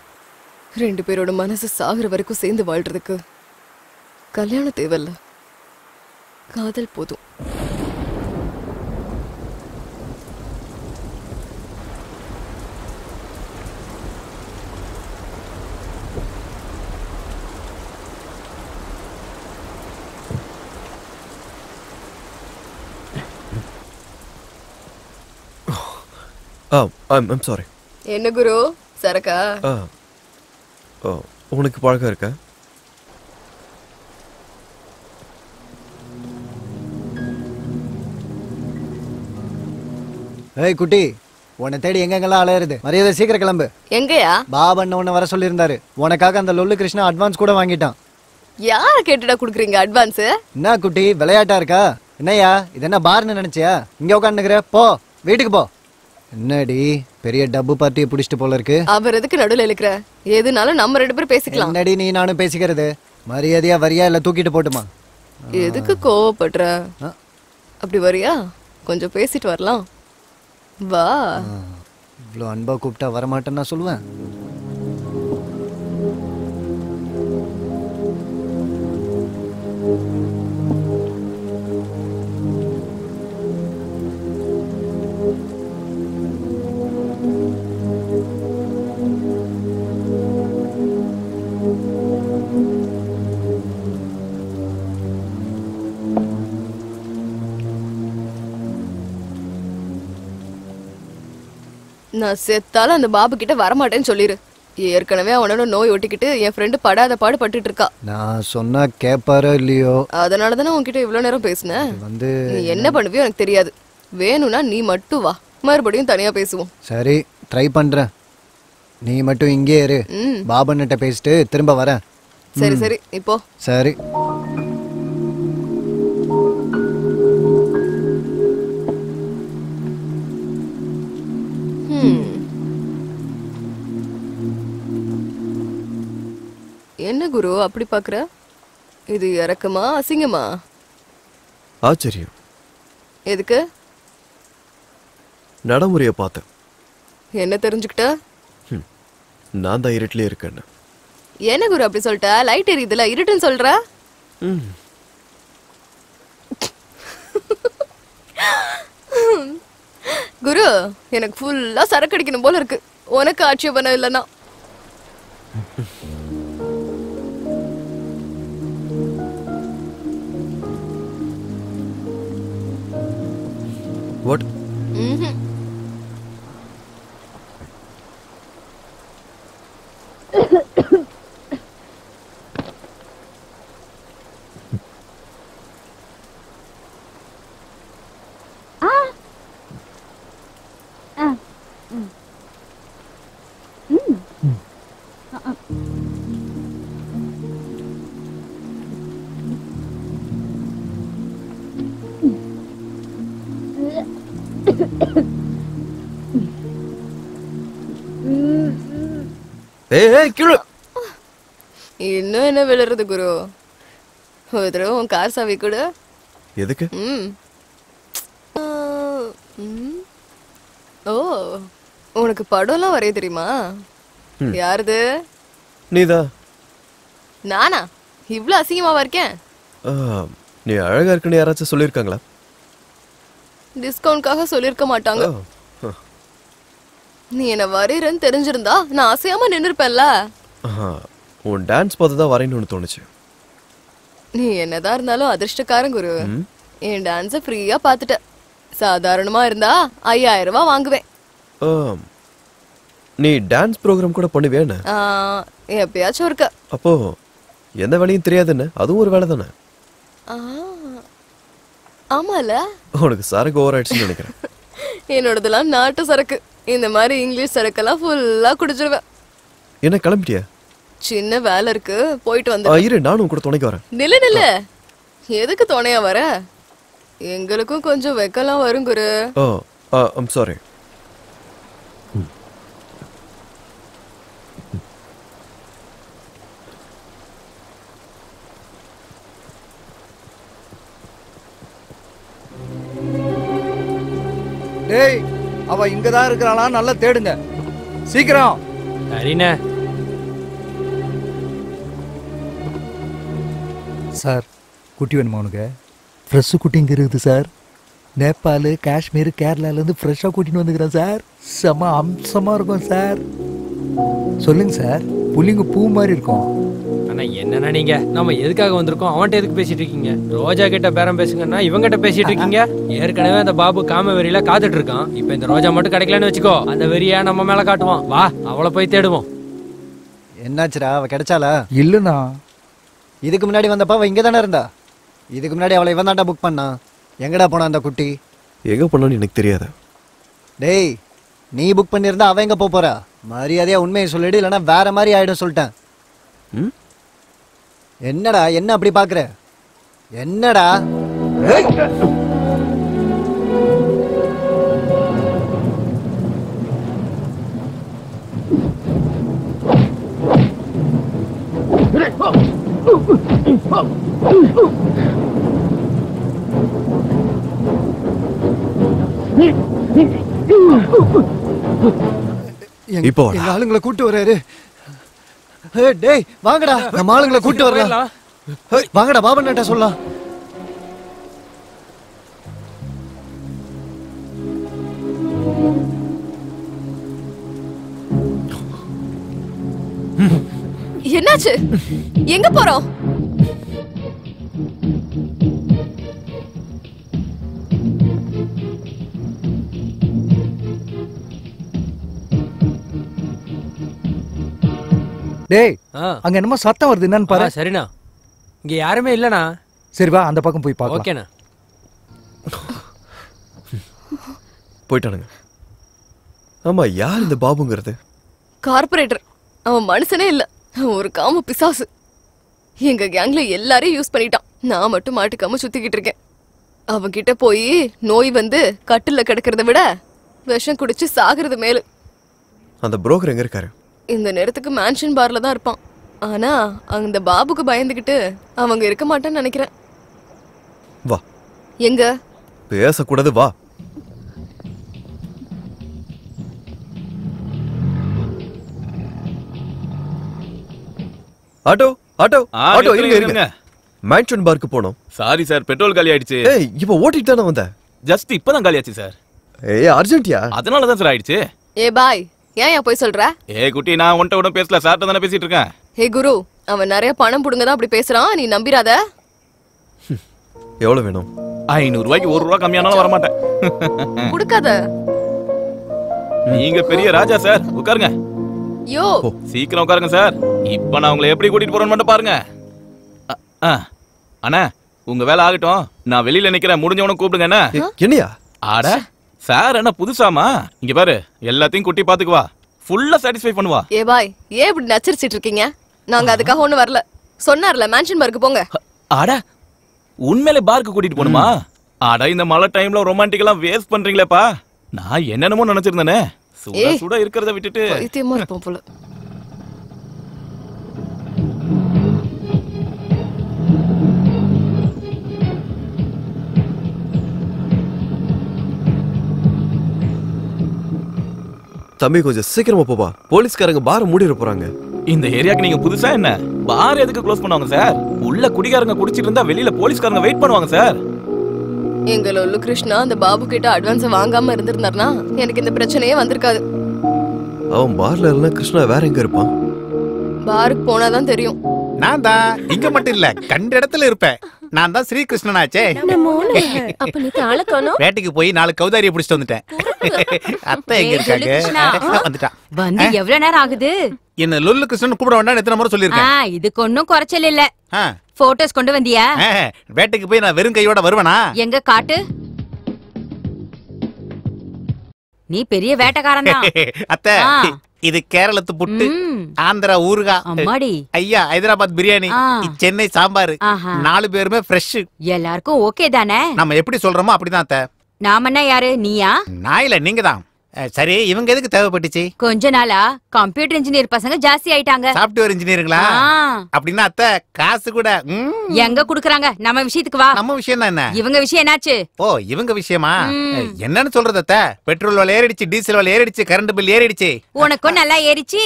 2 பேரோட மனசு சாகுற வரைக்கும் சேர்ந்து வாழ்றதுக்கு கல்யாணம் தேவையில்ல, காதல் போதும். I'm sorry. என்ன குரு, சரக்கா? உனக்கு பழக்கம் இருக்கா? ஏய் குட்டி, உன்னை தேடி எங்கெங்கெல்லாம் அலையிறது. மரியாதை சீக்கிரம் கிளம்பு. எங்கயா? பாபண்ண உன்னை வர சொல்லியிருந்தாரு. உனக்காக அந்த லொல்லு கிருஷ்ணா அட்வான்ஸ் கூட வாங்கிட்டான். யார கேட்டுடா குடுக்குறீங்க அட்வான்ஸ்? என்ன குட்டி, விளையாட்டா இருக்கா? என்னையா இது என்ன பார்னு நினைச்சியா? இங்க உட்காந்துக்கிற, போ வீட்டுக்கு போ. என்னடி பெரிய டப்பு பார்ட்டியை பிடிச்சிட்டு போல இருக்கு. அவர் எதுக்கு நடுவில் இழுக்கிற? எதுனாலும் நம்ம 2 பேரும் பேசிக்கலாம். என்னடி நீ நானும் பேசிக்கிறது? மரியாதையா வரியா இல்ல தூக்கிட்டு போட்டுமா? எதுக்கு கோவப்படுற? அப்படி வரியா? கொஞ்சம் பேசிட்டு வரலாம், வா. இவ்வளோ அன்பா கூப்பிட்டா வரமாட்டேன்னு நான் சொல்லுவேன். நான் செத்தாலும் அந்த பாபு கிட்ட வரமாட்டேன்னு சொல்லிரு. ஏற்கனவே அவனோட நோய் ஒட்டிக்கிட்டு என் ஃப்ரெண்டு படாத பாடு பட்டுட்டு இருக்கா. நான் சொன்னா கேப்பாரோ இல்லையோ, அதனாலதானே உன்கிட்ட இவ்வளவு நேரம் பேசினேன். நீ என்ன பண்ணுவியோ எனக்கு தெரியாது. வேணும்னா நீ மட்டும் வா, மறுபடியும் தனியா பேசுவோம். சரி, ட்ரை பண்றேன். நீ மட்டும் இங்கே இரு, பாபன்கிட்ட பேசிட்டு திரும்ப வரேன். சரி சரி, இப்போ சரி. என்ன குரு அப்படி பாக்குற? இது இறக்கமா அசிங்கமா? ஆச்சரியம். எதுக்கு? நடைமுறையை பார்த்தேன். என்ன தெரிஞ்சுக்கிட்ட? நான் தான் இருட்டிலே இருக்கேன்னு. என்ன குரு அப்படி சொல்லிட்ட? லைட் எரியுதுல, இருட்டுன்னு சொல்ற? குரு, எனக்கு ஃபுல்லா சரக்கு அடிக்கணும் போல இருக்கு. உனக்கு ஆட்சேபணம் இல்லைன்னா. What? இன்னும் என்ன விழுறது குரு? ஒரு தடவை உன் கார் சாவி கூட. எதுக்கு? ஓ, உனக்கு படம்லாம் வரைய தெரியுமா? யாருது? நீதான். நானா? இவ்வளவு அசிங்கமாவா இருக்கேன்? நீ அழகா இருக்குன்னு யாராச்சும் சொல்லியிருக்காங்களா? டிஸ்கவுண்ட்காக சொல்லியிருக்க மாட்டாங்க. நீ என்ன வரையறன்னு தெரிஞ்சிருந்தா நான் அசையாம நின்னுருப்பேன்ல. உன் டான்ஸ் பார்த்து தான் வரையணும்னு தோணுச்சு. நீ என்னதான் இருந்தாலும் அதிர்ஷ்டக்காரன் குரு. என் டான்ஸ ஃப்ரீயா பாத்துட்ட. சாதாரணமா இருந்தா 5000 ரூபாய் வாங்குவேன். நீ டான்ஸ் ப்ரோக்ராம் கூட பண்ணுவேன்னு? எப்பயாச்சும் இருக்க. அப்போ எந்த வேலையும் தெரியாதுன்னு அதுவும் ஒரு வேலை தானே? ஆமால. உனக்கு சரக்கு ஓவர் ஆயிடுச்சுன்னு நினைக்கிறேன். என்னோடதெல்லாம் நாட்டு சரக்கு. இந்த மாதிரி இங்கிலீஷ் சரக்கெல்லாம் ஃபுல்லா குடிச்சிருவேன். என்ன கிளம்பிட்டியா? சின்ன வேலை இருக்கு, போயிட்டு வந்து. இரு, நானும் கூட துணைக்கு வரேன். நில்லு. எதுக்கு துணையா வர? எங்களுக்கும் கொஞ்சம் வெக்கலாம் வரும் குரு. I'm sorry. டேய், அவ இங்கதான் இருக்கிறாளா? நல்லா தேடுங்க சீக்கிரம். சரிண்ணே. சார், குட்டி வேணுமா உனக்கு? ஃப்ரெஷ்ஷு குட்டி இங்கே இருக்குது சார். நேபாள், காஷ்மீர், கேரளாலேருந்து ஃப்ரெஷ்ஷாக கூட்டின்னு வந்துக்கிறேன் சார். செம அம்சமாக இருக்கும் சார். சொல்லுங்க சார். புள்ளிங்க பூ மாதிரி இருக்கும். அண்ணா என்னண்ணா நீங்க? நம்ம எதுக்காக வந்திருக்கோம்? அவன்கிட்ட எதுக்கு பேசிட்டு இருக்கீங்க? ரோஜா கிட்ட பேரம் பேசுங்கன்னா இவங்கிட்ட பேசிட்டு இருக்கீங்க. ஏற்கனவே அந்த பாபு காம வெறியில காத்துட்டு இருக்கான். இப்ப இந்த ரோஜா மட்டும் கிடைக்கலன்னு வச்சுக்கோ, அந்த வெறியா நம்ம மேல காட்டுவான். வா, அவளை போய் தேடுவோம். என்னாச்சுடா? அவ கிடைச்சாளா? இல்லைண்ணா. இதுக்கு முன்னாடி வந்தப்ப அவ இங்கே தானே இருந்தா. இதுக்கு முன்னாடி அவளை இவன் தாண்டா புக் பண்ணா. எங்கடா போனா அந்த குட்டி? எங்க போனான்னு எனக்கு தெரியாது. டேய், நீ புக் பண்ணியிருந்தா அவன் எங்க போறா? மரியாதையா உண்மையை சொல்லிடு, இல்லைன்னா வேற மாதிரி ஆயிடும் சொல்லிட்டேன். என்னடா என்ன அப்படி பாக்குற? என்னடா? இப்போ எங்க ஆளுங்களை கூட்டு வர்றாரு. டேய் வாங்கடா, நம்ம ஆளுங்களை கூட்டு வரலாம். வாங்கடா, பாபண்ணா சொல்லலாம். என்னாச்சு? எங்க போறோம்? டேய், அங்க என்னமோ சத்தம் வருது, என்னன்னு பாரு. சரிண்ணா. இங்க யாருமே இல்லண்ணா. சரி வா, அந்த பக்கம் போய் பார்க்கலாம். ஓகேண்ணா. போயிட்டானுங்க. ஆமா, யார் இந்த பாபுங்கிறது? கார்பரேட்டர். அவன் மனுஷனே இல்ல, ஒரு காம பிசாசு. எங்க கேங்ல எல்லாரையும் யூஸ் பண்ணிட்டான். நான் மட்டும் மாட்டுக்காம சுத்திக்கிட்டு இருக்கேன். அவன்கிட்ட போய் நோய் வந்து கட்டில கிடக்கிறத விட விஷம் குடிச்சு சாகிறது மேலு. அந்த புரோக்கர் எங்க இருக்காரு? இந்த நேரத்துக்கு மேன்ஷன் பார்ல தான் இருப்பான். ஆனா அந்த பாபுக்கு பயந்துகிட்டு அவங்க இருக்க மாட்டான்னு நினைக்கிறேன். வா. எங்க? பேசக்கூடாது, வா. ஆட்டோ ஆட்டோ ஆட்டோ இருங்க. மேன்ஷன் பார்க்கு போனோம். சாரி சார், பெட்ரோல் காலி ஆயிடுச்சு. ஏய், இப்போ ஓட்டிட்டு தானே வந்த? ஜஸ்ட் இப்பதான் காலி ஆச்சு சார். ஏய், அர்ஜென்ட்டியா? அதனால தான் சார் ஆயிடுச்சு. ஏ பாய், ஏன் போய் சொல்ற? ஏ குட்டி, நான் உன்கிட்ட கூட பேசல, சார்ட்ட தானே பேசிட்டு இருக்கேன். ஹே குரு, அவன் நிறைய பணம் புடுங்கதான் அப்படி பேசுறான், நீ நம்பிராத. எவ்வளவு வேணும்? 500 ரூபாய்க்கு 1 ரூபா கம்மியானாலும் வர மாட்டேன். குடுக்காத. நீங்க பெரிய ராஜா சார், உட்காருங்க. யோ, சீக்கிரம் உட்காருங்க சார். இப்ப நான் உங்களை எப்படி கூட்டிட்டு போறேன்னு மட்டும் பாருங்க. அண்ணா, உங்க வேலை ஆகட்டும், நான் வெளியில நிக்கிறேன், முடிஞ்சவன கூப்பிடுங்க. என்ன என்னையா? ஆட சார், என்ன புதுசாமா? இங்க பாரு, எல்லாத்தையும் குட்டி பாத்துக்குவா, ஃபுல்லா சாட்டிஸ்ஃபை பண்ணுவா. ஏ பாய், ஏன் இப்படி நச்சரிச்சிட்டு இருக்கீங்க? நாங்க அதுக்காக ஒண்ணு வரல. சொன்னார்ல மேன்ஷன் பார்க்கு போங்க. ஆட உண்மையிலே பார்க்கு கூட்டிட்டு போணுமா? ஆட இந்த மழை டைம்ல ரொமான்டிக்கெல்லாம் வேஸ்ட் பண்றீங்களேப்பா. நான் என்னென்னமோ நினைச்சிருந்தேனே. சுட சுட இருக்கிறத விட்டுட்டு பைத்தியமா இருப்போம் போல. தம்பி, கொஞ்சம் சீக்கிரமா போப்பா, போலீஸ்காரங்க பார் மூடிட போறாங்க. இந்த ஏரியாக்கு நீங்க புதுசா என்ன? பார் எதுக்கு க்ளோஸ் பண்ணுவாங்க சார்? உள்ள குடிகாரங்க குடிச்சிட்டு இருந்தா வெளியில போலீஸ்காரங்க வெயிட் பண்ணுவாங்க சார். எங்க லொல்லு கிருஷ்ணா அந்த பாபு கிட்ட அட்வான்ஸ் வாங்காம இருந்திருந்தாருனா எனக்கு இந்த பிரச்சனையே வந்திருக்காது. அவன் பார்ல இல்ல, கிருஷ்ணா வேற எங்க இருப்பான்? பாருக்கு போனாதான் தெரியும். நான் தான் இங்க மட்டும் இல்ல, கண்ட இடத்துல இருப்பேன். நான் தான் ஸ்ரீகிருஷ்ணனாச்சே. அப்ப நீ தாளக்கணும். வேட்டைக்கு போய் 4 கௌதாரியை பிடிச்சிட்டு வந்துட்டேன். அத்தை எங்க இருக்காங்க? வந்துட்டான். வந்து எவ்வளவு நேரம் ஆகுது? என்ன லொல்லு கிருஷ்ணன் கூப்பிட வேண்டாம் எத்தனை முறை சொல்லிருக்கேன். இதுக்கு ஒன்னும் குறைச்சல் இல்ல. போட்டோஸ் கொண்டு வந்தியா? வேட்டைக்கு போய் நான் வெறும் கையோட வருவேனா? எங்க காட்டு. நீ பெரிய வேட்டைக்காரன் தான். அத்தை, இது கேரளத்து புட்டு, ஆந்திரா ஊறுகா, ஐயா ஹைதராபாத் பிரியாணி, சென்னை சாம்பார், 4 பேருமே ஃப்ரெஷ். எல்லாருக்கும் ஓகே தானே? நம்ம எப்படி சொல்றோமோ அப்படிதான் அத்தை. நாம என்ன யாரு, நீயா? நான் இல்ல, நீங்க தான். சரி, இவங்க எதுக்கு தேவைப்பட்டுச்சு? கொஞ்ச நாளா கம்ப்யூட்டர் இன்ஜினியர் பசங்க ஜாஸ்தி ஆயிட்டாங்க. சாஃப்ட்வேர் இன்ஜினியருங்களா? அப்படின்னா அத்தை காசு கூட எங்க குடுக்குறாங்க? நம்ம விஷயத்துக்கு வா. நம்ம விஷயம் தான் என்ன? இவங்க விஷயம் என்னாச்சு? ஓ, இவங்க விஷயமா? என்னன்னு சொல்றது அத்தை? பெட்ரோல் விலை ஏறிடுச்சு, டீசல் விலை ஏறிடுச்சு, கரண்ட் பில் ஏறிடுச்சு. உனக்கும் நல்லா ஏறிச்சு.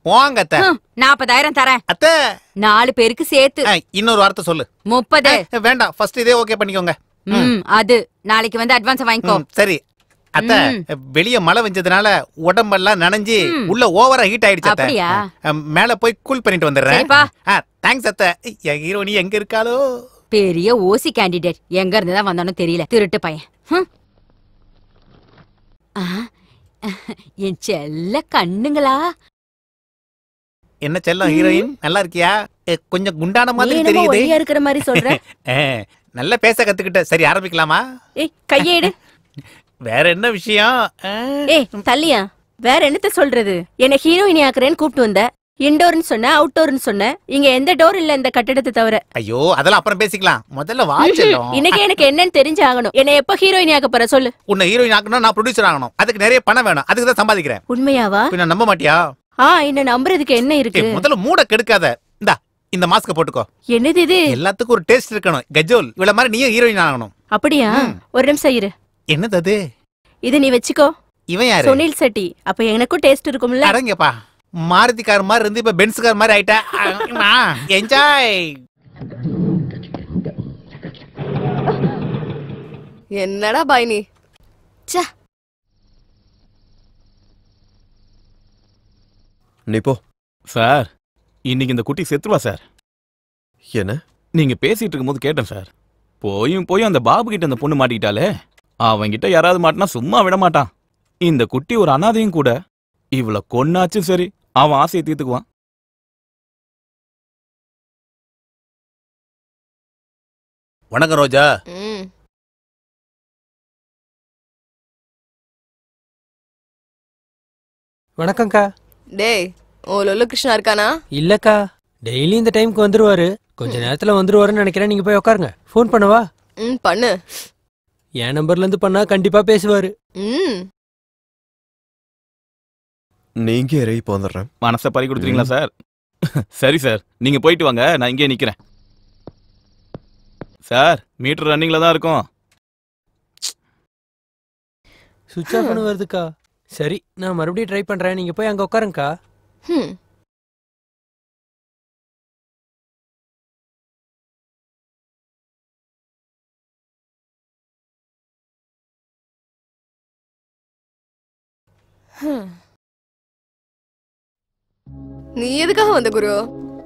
போங்க அத்தை. 40,000 தரேன் அத்தை. 4 பேருக்கு சேர்த்து. இன்னொரு வார்த்தை சொல்லு. 30. வேண்டாம், ஃபர்ஸ்ட் இதே ஓகே பண்ணிக்கோங்க. அது நாளைக்கு வந்து அட்வான்ஸ் வாங்கிக்கோ. சரி அத்தை, வெளிய மழை வெஞ்சதுனால உடம்பெல்லாம் நனைஞ்சு உள்ள ஓவரா ஹீட் ஆயிடுச்சு அத்தை. மேல போய் கூல் பண்ணிட்டு வந்துடுறேன். தேங்க்ஸ் அத்தை. என் ஹீரோனி எங்க இருக்காளோ? பெரிய ஓசி கேண்டிடேட், எங்க இருந்து தான் வந்தானோ தெரியல, திருட்டு பையன். என் செல்ல கண்ணுங்களா. என்ன செல்லம் ஹீரோயின், நல்லா இருக்கியா? கொஞ்சம் குண்டான மாதிரி தெரியுது. ஒல்லியா இருக்கிற மாதிரி சொல்ற. நல்லா பேச கத்துக்கிட்ட. சரி, ஆரம்பிக்கலாமா? கையேடு. வேற என்ன விஷயம்? தள்ளியா, வேற என்னத்த சொல்றது? என்ன ஹீரோயினி ஆக்குறேன்னு கூப்பிட்டு வந்த. இன்டோர்னு சொன்ன, அவுட்டோர்னு சொன்ன. இங்க எந்த டோர் இல்ல இந்த கட்டடத்தை தவிர. ஐயோ, அதெல்லாம் அப்புறம் பேசிக்கலாம். முதல்ல வாச்சலாம். இன்னைக்கு எனக்கு என்னன்னு தெரிஞ்சு ஆகணும். என்ன எப்ப ஹீரோயினி ஆக்க போற சொல்லு. உன்னை ஹீரோயின் ஆக்கணும், நான் ப்ரொடியூசர் ஆகணும். அதுக்கு நிறைய பணம் வேணும். அதுக்கு தான் சம்பாதிக்கிறேன். உண்மையாவா? பின்ன நம்ப மாட்டியா? என்ன நம்புறதுக்கு என்ன இருக்கு? முதல்ல மூட கெடுக்காத. இந்தா, இந்த மாஸ்க போட்டுக்கோ. என்னது இது? எல்லாத்துக்கும் ஒரு டேஸ்ட் இருக்கணும். கஜோல், இவள மாதிரி நீயும் ஹீரோயின் ஆகணும். அப்படியா? ஒரு நிமிஷம் இரு. என்னது அது? இது நீ வச்சுக்கோ. இவன் யாரு? சுனில் செட்டி. அப்ப எனக்கும் டேஸ்ட் இருக்கும்ல. அடங்கப்பா, மாருதி கார் மாதிரி இருந்து இப்ப பென்ஸ் கார் மாதிரி ஆயிட்டா. என்ஜாய். என்னடா பாய் நீ? நீ போ. சார், இன்னைக்கு இந்த குட்டி செத்துருவா சார். என்ன? நீங்க பேசிட்டு இருக்கும்போது கேட்டேன் சார். போயும் அந்த பாபு கிட்ட அந்த பொண்ணு மாட்டிக்கிட்டாலே, அவங்கிட்ட யாராவது மாட்டினா சும்மா விட மாட்டான். இந்த குட்டி ஒரு அனாதையும் கூட. இவளை கொன்னாச்சும் சரி, அவன் ஆசையை தீர்த்துக்குவான். வணக்கம் ரோஜா. வணக்கம்க்கா. டேய், ஓ லொல்லு கிருஷ்ணா இருக்கானா? இல்லக்கா, டெய்லி இந்த டைம்க்கு வந்துருவாரு. கொஞ்ச நேரத்துல வந்துருவாருன்னு நினைக்கிறேன். நீங்க போய் உட்காருங்க. ஃபோன் பண்ணவா? பண்ணு. என் நம்பர்ல இருந்து பண்ணா கண்டிப்பா பேசுவாரு. நீங்க இறங்கி வந்துடுறேன். மனசை பறி கொடுத்துறீங்களா சார்? சரி சார், நீங்க போயிட்டு வாங்க, நான் இங்கே நிக்கிறேன். சார், மீட்டர் ரன்னிங்ல தான் இருக்கும். சுவிட்ச் ஆஃப் பண்ண வருதுக்கா. சரி, நான் மறுபடியும் ட்ரை பண்றேன். நீங்க போய் அங்க உட்காருங்கக்கா. நீ எதுக்காக வந்த குரு?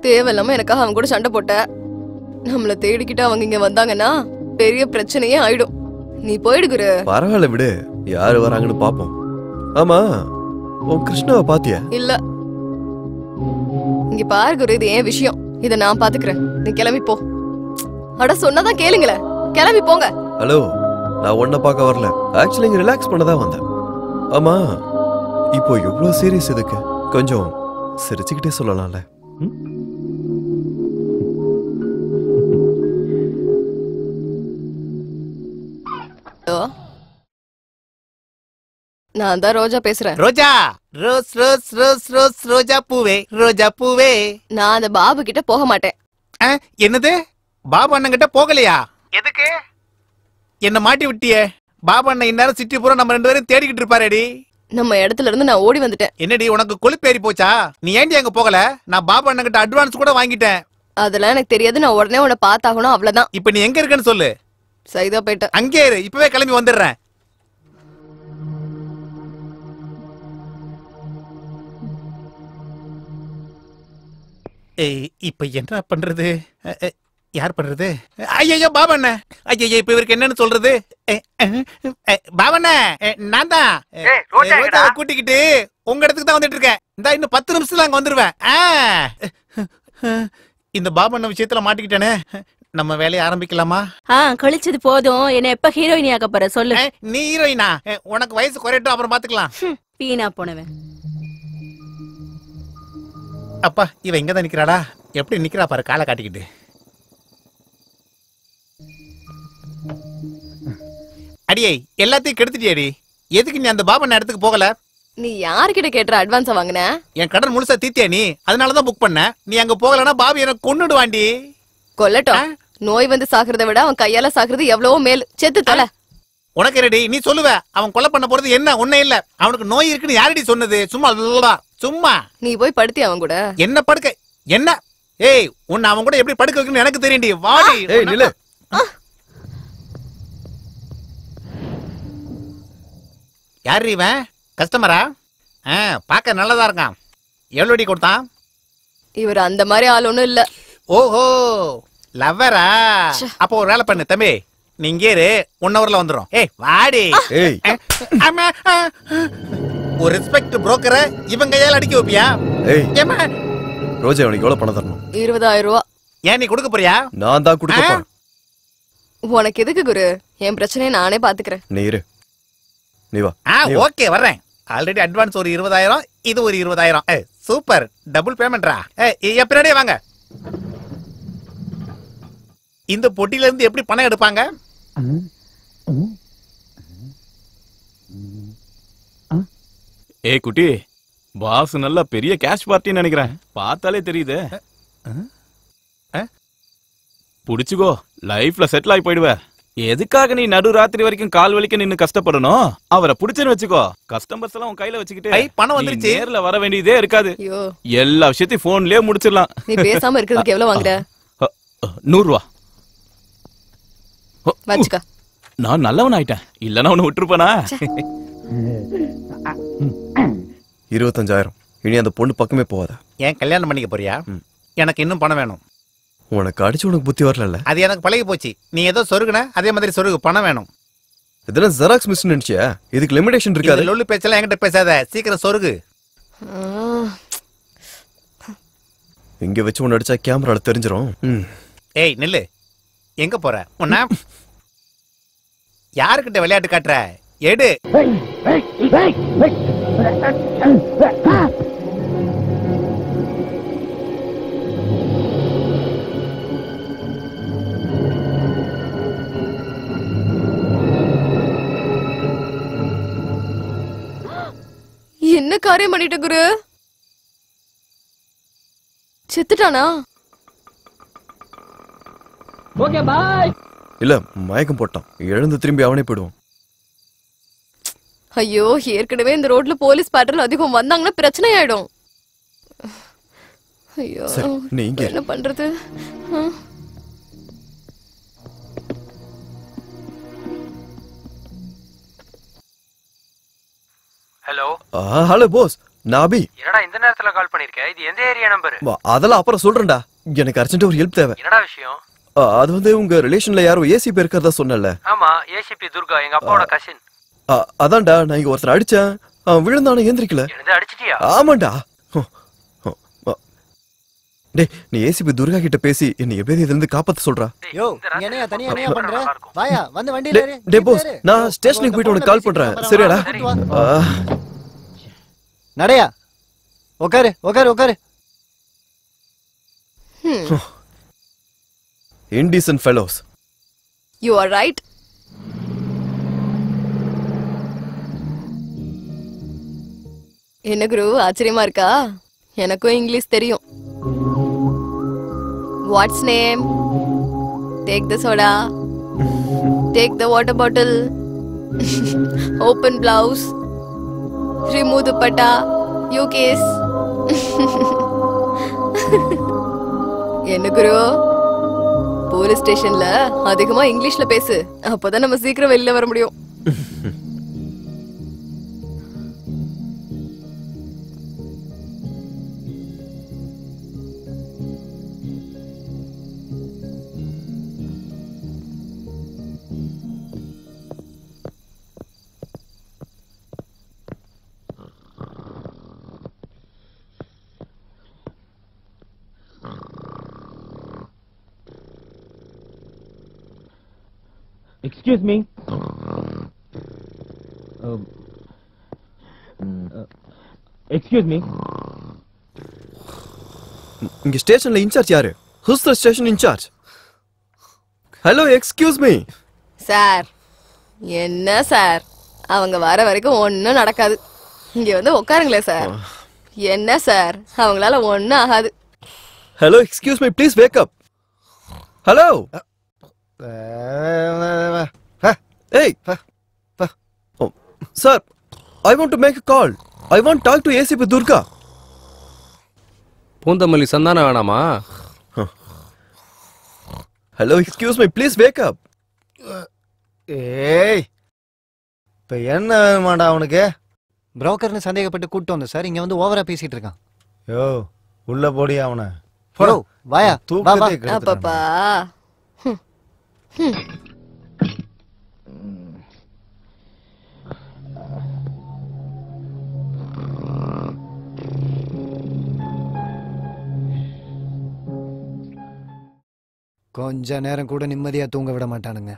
தேவையில்லாம எனக்காக அவங்க கூட சண்டை போட்ட. நம்மள தேடிக்கிட்டு அவங்க இங்க வந்தாங்கன்னா பெரிய பிரச்சனையே ஆயிடும். நீ போயிடு குரு. பரவாயில்ல விடு, யாரு வராங்கன்னு பாப்போம். ஆமா, உன் கிருஷ்ணாவை பாத்தியா? இல்ல. இங்க பாரு குரு, இது ஏன் விஷயம், இத நான் பாத்துக்கிறேன். நீ கிளம்பி போ. அட சொன்னதான் கேளுங்களே, கிளம்பி போங்க. ஹலோ, நான் உன்னை பார்க்க வரல. ஆக்சுவலி இங்க ரிலாக்ஸ் பண்ணதான் வந்தேன். ஆமா, இப்போ எவ்வளவு சீரியஸ் இதுக்கு? கொஞ்சம் சிரிச்சுக்கிட்டே சொல்லலாம்ல. நான் தான் ரோஜா பேசுறேன். ரோஜா, ரோஸ் ரோஸ் ரோஸ் ரோஸ் ரோஜா பூவே, ரோஜா பூவே. நான் அந்த பாபு கிட்ட போக மாட்டேன். என்னது? பாபு அண்ணன் கிட்ட போகலையா? எதுக்கு? என்ன மாட்டி விட்டியே? பாபு அண்ணன் இந்நேரம் சிட்டி பூரா நம்ம 2 பேரும் தேடிக்கிட்டு இருப்பாரேடி. நம்ம இடத்துல இருந்து நான் ஓடி வந்துட்டேன். என்னடி உனக்கு கொழுப்பேறி போச்சா? நீ ஏண்டி அங்க போகல? நான் பாபு அண்ணன் கிட்ட அட்வான்ஸ் கூட வாங்கிட்டேன். அதெல்லாம் எனக்கு தெரியாது. நான் உடனே உன்னை பார்த்தாகணும், அவ்வளவுதான். இப்ப நீ எங்க இருக்கன்னு சொல்லு. சைதா போயிட்ட. அங்கே இரு, இப்பவே கிளம்பி வந்துடுறேன். இப்ப என்ன பண்றது? யார் பண்றது? ஐயோ பாபண்ண, ஐயோ இப்ப இவருக்கு என்னன்னு சொல்றது? பாபண்ண, நான் தான் ரோஜாவை கூட்டிக்கிட்டு உங்க இடத்துக்கு தான் வந்துட்டு இருக்கேன். இந்த இன்னும் 10 நிமிஷத்துல அங்க வந்துருவேன். இந்த பாபண்ண விஷயத்துல மாட்டிக்கிட்டேனே. நம்ம வேலையை ஆரம்பிக்கலாமா? கழிச்சது போதும். என்ன எப்ப ஹீரோயினி ஆக்க போற சொல்லு. நீ ஹீரோயினா? உனக்கு வயசு குறையட்டும், அப்புறம் பாத்துக்கலாம். வீணா போனவன். அப்பா, இவ இங்கதான் நிக்கிறாளா? எப்படி நிக்கிறா பாரு, காலை காட்டிக்கிட்டு. அடியே, எல்லாத்தையும் கெடுத்துட்டியடி. எதுக்கு நீ அந்த பாபண்ண இடத்துக்கு போகல? நீ யார்கிட்ட கேட்டுற அட்வான்ஸ் வாங்கின? என் கடன் முழுசா தீத்தியா நீ? அதனாலதான் புக் பண்ண. நீ அங்க போகலன்னா பாபு எனக்கு கொன்னுடுவாண்டி. கொல்லட்டும். நோய் வந்து சாகிறத விட அவன் கையால சாகிறது எவ்வளவோ மேல். செத்து தொலை. உனக்கு ரெடி, நீ சொல்லுவ. அவன் கொலை பண்ண போறது என்ன? ஒண்ணே இல்ல. அவனுக்கு நோய் இருக்குன்னு யாரடி சொன்னது? சும்மா சும்மா. நீ போய் படுத்தி அவன் கூட. என்ன படுக்க? என்ன? ஏய், உன்னை அவன் கூட எப்படி படுக்க வைக்கணும்னு எனக்கு தெரியும்டி. வாடி. ஏய் நில்லு. யாரு இவன்? கஸ்டமரா? பாக்க நல்லதா இருக்கான். எவ்வளோடி கொடுத்தான்? இவர் அந்த மாதிரி ஆள் ஒண்ணும் இல்ல. ஓஹோ, லவ்வரா? அப்போ ஒரு வேலை பண்ணு தம்பி, நீ இங்கே இரு, 1 ஹவர்ல வந்துரும். ஏய் வாடி. ஒரு ரெஸ்பெக்ட் புரோக்கரை இவன் கையால அடிக்க வைப்பியா? ரோஜா, உனக்கு எவ்வளவு பணம் தரணும்? 20,000 ரூபா. ஏன் நீ கொடுக்க போறியா? நான் தான் கொடுக்க போறேன். உனக்கு எதுக்கு குரு? என் பிரச்சனையை நானே பாத்துக்கிறேன். நீ இரு, நீ வா. ஓகே, வர்றேன். ஆல்ரெடி அட்வான்ஸ் ஒரு 20,000, இது ஒரு 20,000. சூப்பர், டபுள் பேமெண்ட்ரா. பின்னாடியே வாங்க. இந்த பொட்டில இருந்து எப்படி பணம் எடுப்பாங்க? ஏய் குட்டி, பாஸ் நல்ல பெரிய கேஷ் பார்ட்டின்னு நினைக்கிறேன். பார்த்தாலே தெரியுது. புடிச்சுக்கோ, லைஃப்ல செட்டில் ஆகி போயிடுவ. எதுக்காக நீ நடு ராத்திரி வரைக்கும் கால் வலிக்க நின்னு கஷ்டப்படணும்? அவரை புடிச்சுன்னு வச்சுக்கோ. கஸ்டமர்ஸ் எல்லாம் உன் கையில வச்சுக்கிட்டு பணம் வந்துருச்சு, நேர்ல வர வேண்டியதே இருக்காது. எல்லா விஷயத்தையும் போன்லயே முடிச்சிடலாம். நீ பேசாம இருக்கிறதுக்கு எவ்வளவு வாங்குற? 100 ரூபா. வச்சுக்க. நான் நல்லவன் ஆயிட்டேன், இல்லன்னா உன்னை விட்டுருப்பானா? 25,000. இனி அந்த பொண்ணு பக்கமே போவாத. ஏன் கல்யாணம் பண்ணிக்க போறியா? எனக்கு இன்னும் பணம் வேணும். உனக்கு அடிச்சு உனக்கு புத்தி வரல. அது எனக்கு பழகி போச்சு. நீ ஏதோ சொருகுன, அதே மாதிரி சொருகு. பணம் வேணும். இதெல்லாம் ஜெராக்ஸ் மிஷின் நினைச்சியா? இதுக்கு லிமிடேஷன் இருக்காது. லொல்லு பேச்செல்லாம் என்கிட்ட பேசாத, சீக்கிரம் சொருகு. இங்க வச்சு ஒன்னு அடிச்சா கேமரால தெரிஞ்சிரும். ஏய் நில்லு, எங்க போற? உன்ன யாருக்கிட்ட விளையாட்டு காட்டுற? எடு. என்ன காரியம் பண்ணிட்ட குரு? செத்துட்டானா? Okay bye. இல்ல மயக்கம் போட்டான், எழுந்து திரும்பி அவனே போயிடுவான். ஐயோ, ஏற்கனவே இந்த ரோட்ல போலீஸ் பேட்ரோல் அதிகம் வந்தாங்கன்னா பிரச்சனை ஆயிடும். ஐயோ, நீங்க என்ன பண்றது? ஹலோ ஹலோ போஸ், நான் அபி. என்னடா இந்த நேரத்துல கால் பண்ணிருக்க? இது எந்த ஏரியா நம்பர்? அதெல்லாம் அப்புறம் சொல்றேன்டா, எனக்கு அர்ஜென்ட்டா ஒரு ஹெல்ப் தேவை. என்னடா விஷயம்? அது வந்து உங்க ரிலேஷன்ல யாரோ ஏசிபி இருக்கிறதா சொன்னல. ஆமா, ஏசிபி துர்கா எங்க அப்பாவோட கசின். அதான்டா, நான் இங்க ஒருத்தர் அடிச்சேன், விழுந்தானே எந்திரிக்கல. என்னது அடிச்சிட்டியா? ஆமாண்டா. டேய், நீ ஏசிபி துர்கா கிட்ட பேசி என்ன எப்படியாவது இதுல இருந்து காப்பாத்த சொல்றா. யோ, நீ என்னையா தனியா என்னையா பண்ற? வாயா, வந்து வண்டியில ஏறு. டேய் போஸ், நான் ஸ்டேஷனுக்கு போயிட்டு உனக்கு கால் பண்றேன். சரியாடா? நடையா, உட்காரு உட்காரு உட்காரு. Indecent fellows. You are right. என்ன குரு, ஆச்சரியமா இருக்கா? எனக்கும் இங்கிலீஷ் தெரியும். What's name? Take the soda. Take the water bottle. Open blouse. Remove the dupatta. You kiss. என்ன குரு, போலீஸ் ஸ்டேஷன்ல அதிகமா இங்கிலீஷ்ல பேசு, அப்பதான் நம்ம சீக்கிரம் வெளியில வர முடியும். Excuse me. Excuse me. இங்க ஸ்டேஷன்ல இன்சார்ஜ் யாரு? Who's the station in charge? Hello, excuse me. Sir, என்ன சார், அவங்க வர வரைக்கும் ஒன்னும் நடக்காது. இங்க வந்து உட்காருங்களே சார். என்ன சார், அவங்களால ஒன்னும் ஆகாது. Hello, excuse me, please wake up. Hello. Hey. Oh, sir, I want to make a call. I want to talk to ACP Durga. Poonamallee சந்தான வேணாமா? Hello, excuse me, please wake up. ஏய், இப்ப என்ன வேணுமாடா அவனுக்கு? புரோக்கர்னு சந்தேகப்பட்டு கூட்டு வந்த சார், இங்க வந்து ஓவரா பேசிட்டு இருக்கான். யோ, உள்ள போடி அவனை. யோ, வாயா, வா வா. அப்பப்பா. கொஞ்ச நேரம் கூட நிம்மதியா தூங்க விட மாட்டானுங்க.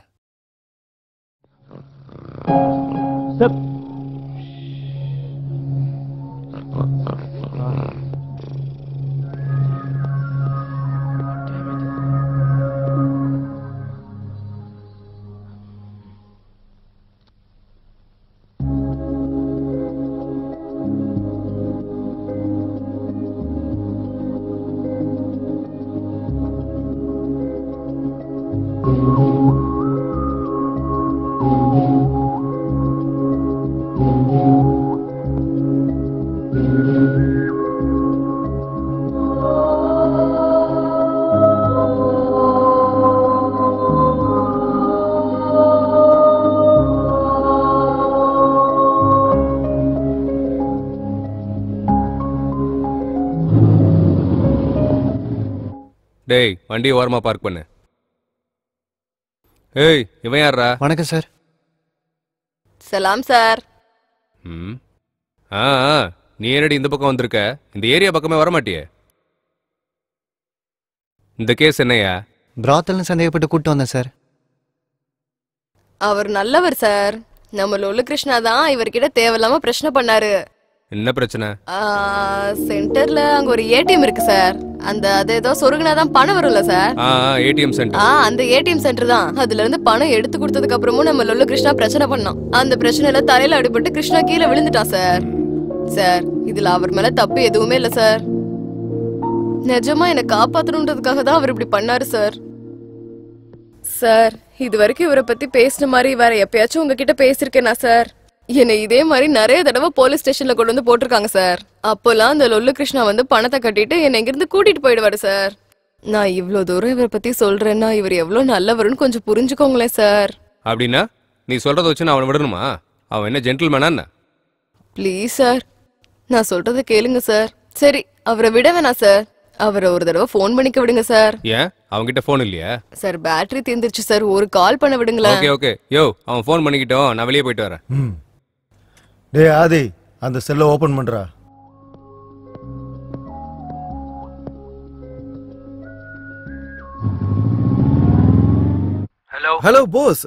டேய், வண்டியை ஓரமா பார்க் பண்ணு. ஏய், இவன் யாரா? வணக்கம் சார். சலாம் சார். நீ என்னடி இந்த பக்கம் வந்திருக்க? இந்த ஏரியா பக்கமே வரமாட்டியே. இந்த கேஸ் என்னையா? பிராத்தல்னு சந்தேகப்பட்டு கூட்டு வந்தேன் சார். அவர் நல்லவர் சார். நம்ம லொல்லு கிருஷ்ணா தான் இவர்கிட்ட தேவையில்லாம பிரச்சனை பண்ணாரு. என்ன பிரச்சனை? சென்டர்ல அங்க ஒரு ஏடிஎம் இருக்கு சார். அது ஏதோ சொருகுனாதான் பணம் வரும்ல சார். ATM centre. அந்த ஏடிஎம் சென்டர் தான். அதுல இருந்து பணம் எடுத்து கொடுத்ததுக்கு அப்புறமும் நம்ம லொல்லு கிருஷ்ணா பிரச்சனை பண்ணோம். அந்த பிரச்சனையில தலையில அடிபட்டு கிருஷ்ணா கீழே விழுந்துட்டான் சார். சார், இதுல அவர் மேல தப்பு எதுவுமே இல்ல சார். நிஜமா என்ன காப்பாத்தணுன்றதுக்காக தான் அவர் இப்படி பண்ணாரு சார். சார், இது வரைக்கும் இவரை பத்தி பேசின மாதிரி வேற எப்பயாச்சும் உங்ககிட்ட பேசிருக்கேனா சார்? என்னை இதே மாதிரி நிறைய தடவை போலீஸ் ஸ்டேஷன்ல கொண்டு வந்து போட்டிருக்காங்க சார். அப்போல்லாம் அந்த லொல்லு கிருஷ்ணா வந்து பணத்தை கட்டிட்டு என்னை இங்கிருந்து கூட்டிட்டு போயிடுவாரு சார். நான் இவ்ளோ தூரம் இவரை பத்தி சொல்றேன்னா இவர் எவ்வளவு நல்லவருன்னு கொஞ்சம் புரிஞ்சுக்கோங்களேன் சார். அப்படின்னா நீ சொல்றத வச்சு நான் அவனை விடணுமா? அவன் என்ன ஜென்டில்மேனா என்ன? ப்ளீஸ் சார், நான் சொல்றத கேளுங்க சார். சரி, அவரை விட வேணாம் சார். அவரை ஒரு தடவை ஃபோன் பண்ணிக்க விடுங்க சார். ஏன் அவன்கிட்ட ஃபோன் இல்லையா? சார், பேட்டரி தீர்ந்துருச்சு சார். ஒரு கால் பண்ண விடுங்களேன். Okay okay. யோ, அவன் ஃபோன் பண்ணிக்கிட்டோம், நான் வெளியே போயிட்டு வரேன். டேய் ஆதி, அந்த செல்லை ஓபன் பண்றா. ஹலோ போஸ்,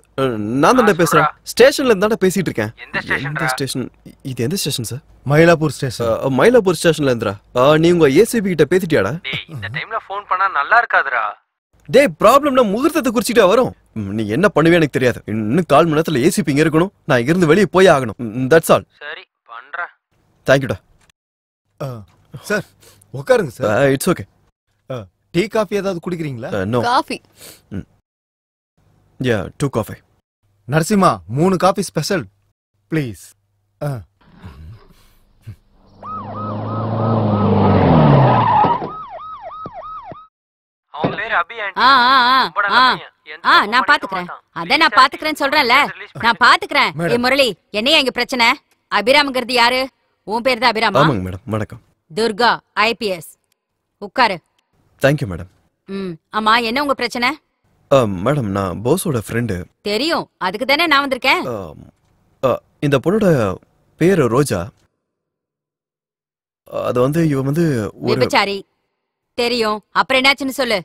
நான் தான் பேசுறேன். ஸ்டேஷன்ல இருந்தா பேசிட்டு இருக்கேன். எந்த ஸ்டேஷன்? இது எந்த station sir? Mylapore station. Mylapore ஸ்டேஷன்ல இருந்துடா. நீ உங்க ஏசிபி கிட்ட பேசிட்டியாடா? இந்த டைம்ல ஃபோன் பண்ணா நல்லா இருக்காதுடா. டேய், ப்ராப்ளம்னா முகூர்த்தத்தை குறிச்சிட்டா வரும். நீ என்ன பண்ணுவே எனக்கு தெரியாது. இன்னும் 1/4 மணி நேரத்துல ஏசிபி இங்க இருக்கணும். நான் இங்க இருந்து வெளியே போய் ஆகணும். That's all. சரி, பண்றேன். தேங்க்யூடா. சார் உட்காருங்க sir. It's okay. Tea coffee ஏதாவது குடிக்கிறீங்களா? No. Coffee. Yeah, 2 coffee. Narasimha, 3 coffee special please. அவன் பேர் அபி ஆண்டி. நான் பாத்துக்கிறேன். அத நான் பாத்துக்கிறேன்னு சொல்றேன்ல. நான் பாத்துக்கிறேன். ஏய் முரளி, என்னையா இங்க பிரச்சனை? அபிராம்ங்கிறது யாரு? உன் பேர் தான் அபிராமா? ஆமாங்க மேடம். வணக்கம். துர்கா, IPS. உட்காரு. Thank you madam. ஆமா, என்ன உங்க பிரச்சனை? மேடம், நான் போஸோட ஃப்ரெண்டு. தெரியும், அதுக்கு தானே நான் வந்திருக்கேன். இந்த பொண்ணோட பேரு ரோஜா. அது வந்து இவ வந்து ஒரு விபச்சாரி. தெரியும், அப்புறம் என்னாச்சுன்னு சொல்லு.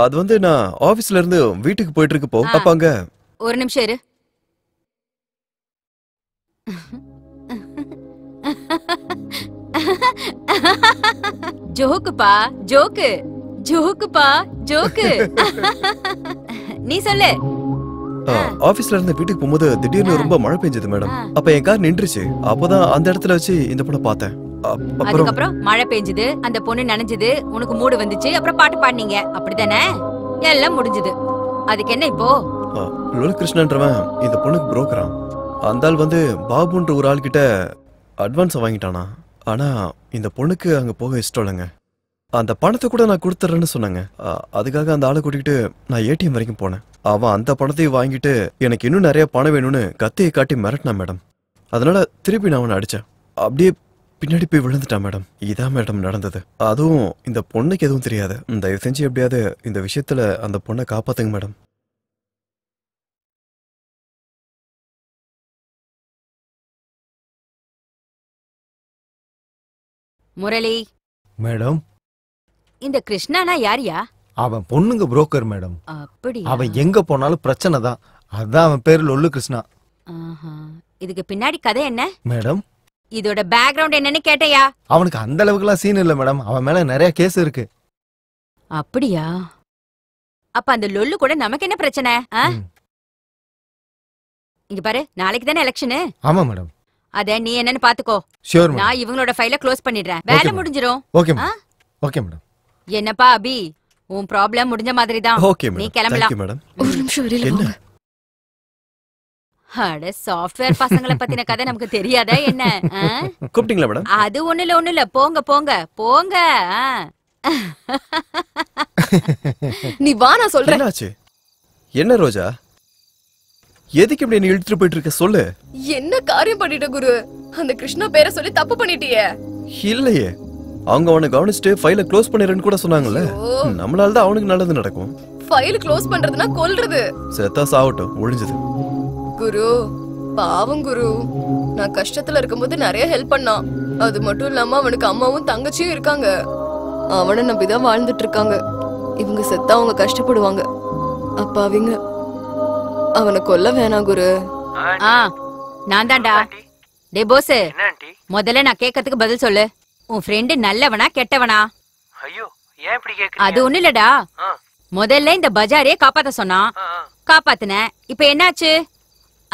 அது வந்து நான் ஆபீஸ்ல இருந்து வீட்டுக்கு போயிட்டு இருக்கப்போ அப்ப அங்க ஒரு நிமிஷம் இரு. ஜோக்குப்பா, ஜோக்கு. ஜோக்குப்பா, ஜோக்கு. நீ சொல்லு. ஆபீஸ்ல இருந்து வீட்டுக்கு போகும்போது திடீர்னு ரொம்ப மழை பெஞ்சது மேடம். அப்ப என் கார் நின்றுச்சு. அப்பதான் அந்த இடத்துல வச்சு இந்த பொண்ணை பார்த்தேன். அதுக்கப்புறம் மழை பெஞ்சது, அந்த பொண்ணு நனைஞ்சது, உனக்கு மூடு வந்துச்சு, அப்புறம் பாட்டு பாடினீங்க, அப்படித்தானே? எல்லாம் முடிஞ்சது. அதுக்கு என்ன இப்போ? லோல கிருஷ்ணன்றவன் இந்த பொண்ணுக்கு புரோக்கரான். அந்த ஆள் வந்து பாபுன்ற ஒரு ஆள் கிட்ட அட்வான்ஸ் வாங்கிட்டானா. ஆனா இந்த பொண்ணுக்கு அங்க போக இஷ்டம் இல்லைங்க. அந்த பணத்தை கூட நான் கொடுத்துறேன்னு சொன்னாங்க. அதுக்காக அந்த ஆளை கூட்டிகிட்டு நான் ஏடிஎம் வரைக்கும் போனேன். அவன் அந்த பணத்தையும் வாங்கிட்டு எனக்கு இன்னும் நிறைய பணம் வேணும்னு கத்தியை காட்டி மிரட்டினான் மேடம். அதனால திருப்பி நான் அவனை அடிச்சேன். அப்படியே பின்னாடி போய் விழுந்துட்டான் மேடம். இதான் மேடம் நடந்தது. அதுவும் இந்த பொண்ணுக்கு எதுவும் தெரியாது. தயவு செஞ்சு எப்படியாவது இந்த விஷயத்துல அந்த பொண்ணை காப்பாத்துங்க மேடம். முரளி மேடம், இந்த கிருஷ்ணானா யாரியா? அவன் பொண்ணுங்க புரோக்கர் மேடம். அப்படி அவன் எங்க போனாலும் பிரச்சனை தான். அதான் அவன் பேரு லொல்லு கிருஷ்ணா. இதுக்கு பின்னாடி கதை என்ன மேடம்? இதோட பேக்ரவுண்ட் என்னன்னு கேட்டையா? அவனுக்கு அந்த அளவுக்குலாம் சீன் இல்ல மேடம். அவன் மேல நிறைய கேஸ் இருக்கு. அப்படியா? அப்ப அந்த லொல்லு கூட நமக்கு என்ன பிரச்சனை? இங்க பாரு, நாளைக்கு தானே எலெக்ஷனு. ஆமா மேடம். அத நீ என்னன்னு பாத்துக்கோ. Sure madam. நான் இவங்களோட ஃபைலை க்ளோஸ் பண்ணிடுறேன். வேலை முடிஞ்சிரும். Okay madam. Okay madam. என்னப்பா அபி, உன் ப்ராப்ளம் முடிஞ்ச மாதிரி தான். Okay madam. நீ கிளம்பலாம். Thank you madam. ஒரு நிமிஷம் வெளியில என்ன? அட, சாஃப்ட்வேர் பசங்கள பத்தின கதை நமக்கு தெரியாதா என்ன? கூப்பிட்டீங்களா மேடம்? அது ஒண்ணு இல்ல. போங்க போங்க போங்க. நீ வா, நான் சொல்றேன். என்னாச்சு? என்ன ரோஜா, எதுக்கு இப்படி நீ இழுத்துட்டு போயிட்டு இருக்க? சொல்லு. என்ன காரியம் பண்ணிட்ட குரு? அந்த கிருஷ்ணா பேரை சொல்லி தப்பு பண்ணிட்டியே. இல்லையே, அவங்க அவனை கவனிச்சுட்டு ஃபைலை க்ளோஸ் பண்ணிடுறேன்னு கூட சொன்னாங்கல்ல. நம்மளால தான் அவனுக்கு நல்லது நடக்கும். ஃபைல் க்ளோஸ் பண்றதுனா கொல்றது. செத்தா சாவட்டும், ஒழிஞ்சது. குரு பாவம் குரு, நான் கஷ்டத்துல இருக்கும்போது நிறைய ஹெல்ப் பண்ணான். அது மட்டும் இல்லாம அவனுக்கு அம்மாவும் தங்கச்சியும் இருக்காங்க. அவனை நம்பிதான் வாழ்ந்துட்டு இருக்காங்க. இவங்க செத்தா அவங்க கஷ்டப்படுவாங்க. அப்ப அவங்க அவனை கொல்ல வேணாம் குரு. நான் தான்டா. டே போஸ், முதல்ல நான் கேட்கறதுக்கு பதில் சொல்லு. உன் ஃப்ரெண்டு நல்லவனா கெட்டவனா? ஐயோ, ஏன் இப்படி கேக்குறீங்க? அது ஒண்ணு இல்லடா. முதல்ல இந்த பஜாரே காப்பாத்த சொன்னான், காப்பாத்துன. இப்ப என்னாச்சு?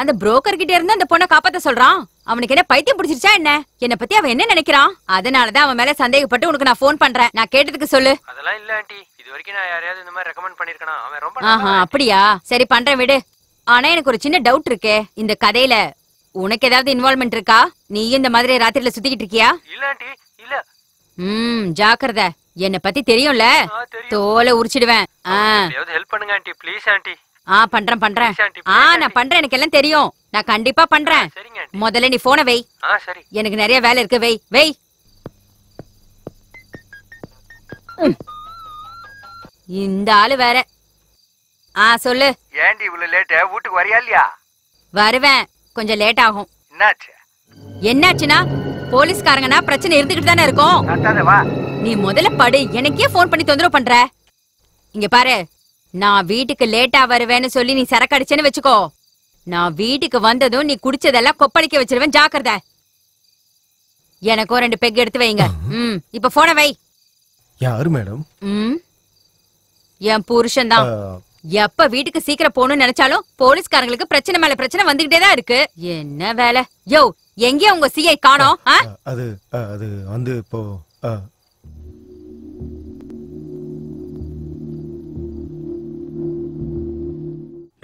அந்த புரோக்கர் கிட்ட இருந்து அந்த பொண்ணை காப்பாத்த சொல்றான். அவனுக்கு என்ன பைத்தியம் பிடிச்சிருச்சா என்ன? என்ன பத்தி அவன் என்ன நினைக்கிறான்? அதனாலதான் அவன் மேல சந்தேகப்பட்டு உனக்கு நான் போன் பண்றேன். நான் கேட்டதுக்கு சொல்லு. அதெல்லாம் இல்ல ஆண்டி, இது வரைக்கும் நான் யாரையாவது இந்த மாதிரி ரெக்கமெண்ட் பண்ணிருக்கேனா? அவன் ரொம்ப அப்படியா? சரி பண்றேன் விடு. ஆனா எனக்கு ஒரு சின்ன டவுட் இருக்கே. இந்த கதையில உனக்கு ஏதாவது இன்வால்வ்மெண்ட் இருக்கா? நீயும் இந்த மாதிரி ராத்திரில சுத்திக்கிட்டு இருக்கியா? இல்ல ஆண்டி, இல்ல. ஜாக்கிரதை. என்ன பத்தி தெரியும்ல, தோலை உரிச்சிடுவேன். ஹெல்ப் பண்ணுங்க ஆண்டி, ப்ளீஸ் ஆண்டி. பண்றேன் நான் பண்றேன். எனக்கு எல்லாம் தெரியும். நான் கண்டிப்பா பண்றேன். முதல்ல நீ போனை வை. சரி. எனக்கு நிறைய வேலை இருக்கு. வை. இந்த ஆளு வேற. சொல்லு. ஏண்டி இவ்வளவு லேட்? வீட்டுக்கு வரியா இல்லையா? வருவேன், கொஞ்சம் லேட் ஆகும். என்னாச்சுன்னா போலீஸ்காரங்கன்னா பிரச்சனை இருந்துகிட்டு தானே இருக்கும். நீ முதல்ல படு. எனக்கே போன் பண்ணி தொந்தரவு பண்ற. இங்க பாரு, நான் வீட்டுக்கு லேட்டா வருவேன்னு சொல்லி நீ சரக்கு அடிச்சேன்னு வச்சுக்கோ. நான் வீட்டுக்கு வந்ததும் நீ குடிச்சதெல்லாம் கொப்பளிக்க வச்சிருவேன். ஜாக்கிரதை. எனக்கும் 2 பெக் எடுத்து வைங்க. இப்ப போன வை. யாரு மேடம்? என் புருஷன் தான். எப்ப வீட்டுக்கு சீக்கிரம் போகணும்னு நினைச்சாலும் போலீஸ்காரங்களுக்கு பிரச்சனை மேல பிரச்சனை வந்துகிட்டே தான் இருக்கு. என்ன வேலை? யோ, எங்கே உங்க சிஐ காணோம்? அது வந்து இப்போ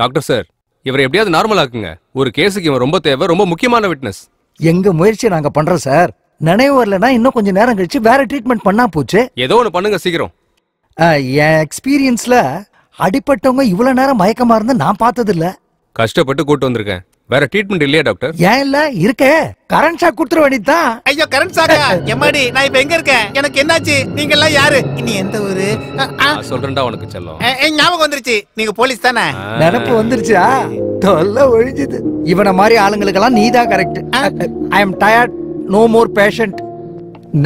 டாக்டர் சார், இவரை எப்படியாவது நார்மல் ஆக்குங்க. ஒரு கேஸுக்கு இவன் ரொம்ப தேவை, ரொம்ப முக்கியமான விட்னஸ். எங்க முயற்சி நாங்க பண்றோம் சார். நினைவு வரலன்னா இன்னும் கொஞ்சம் நேரம் கழிச்சு வேற ட்ரீட்மெண்ட் பண்ணா போச்சு. ஏதோ ஒண்ணு பண்ணுங்க சீக்கிரம். என் எக்ஸ்பீரியன்ஸ்ல அடிப்பட்டவங்க இவ்வளவு நேரம் மயக்கமா இருந்தா நான் பார்த்தது இல்ல. கஷ்டப்பட்டு கூட்டு வந்திருக்கேன். வேற ட்ரீட்மெண்ட் இல்லையா டாக்டர்? ஏன் இல்ல, இருக்கே. கரண்ட் ஷாக் கொடுத்துற வேண்டியதுதான். ஐயோ, கரண்ட் ஷாக்கா? எம்மாடி, நான் இப்ப எங்க இருக்கேன்? எனக்கு என்னாச்சு? நீங்க எல்லாம் யாரு? இனி எந்த ஊரு? சொல்றேன்டா உனக்கு செல்லம். ஞாபகம் வந்துருச்சு, நீங்க போலீஸ் தானே? நினப்பு வந்துருச்சா? தொல்லை ஒழிஞ்சுது. இவன மாதிரி ஆளுங்களுக்கெல்லாம் நீதான் correct. I am tired, no more patient.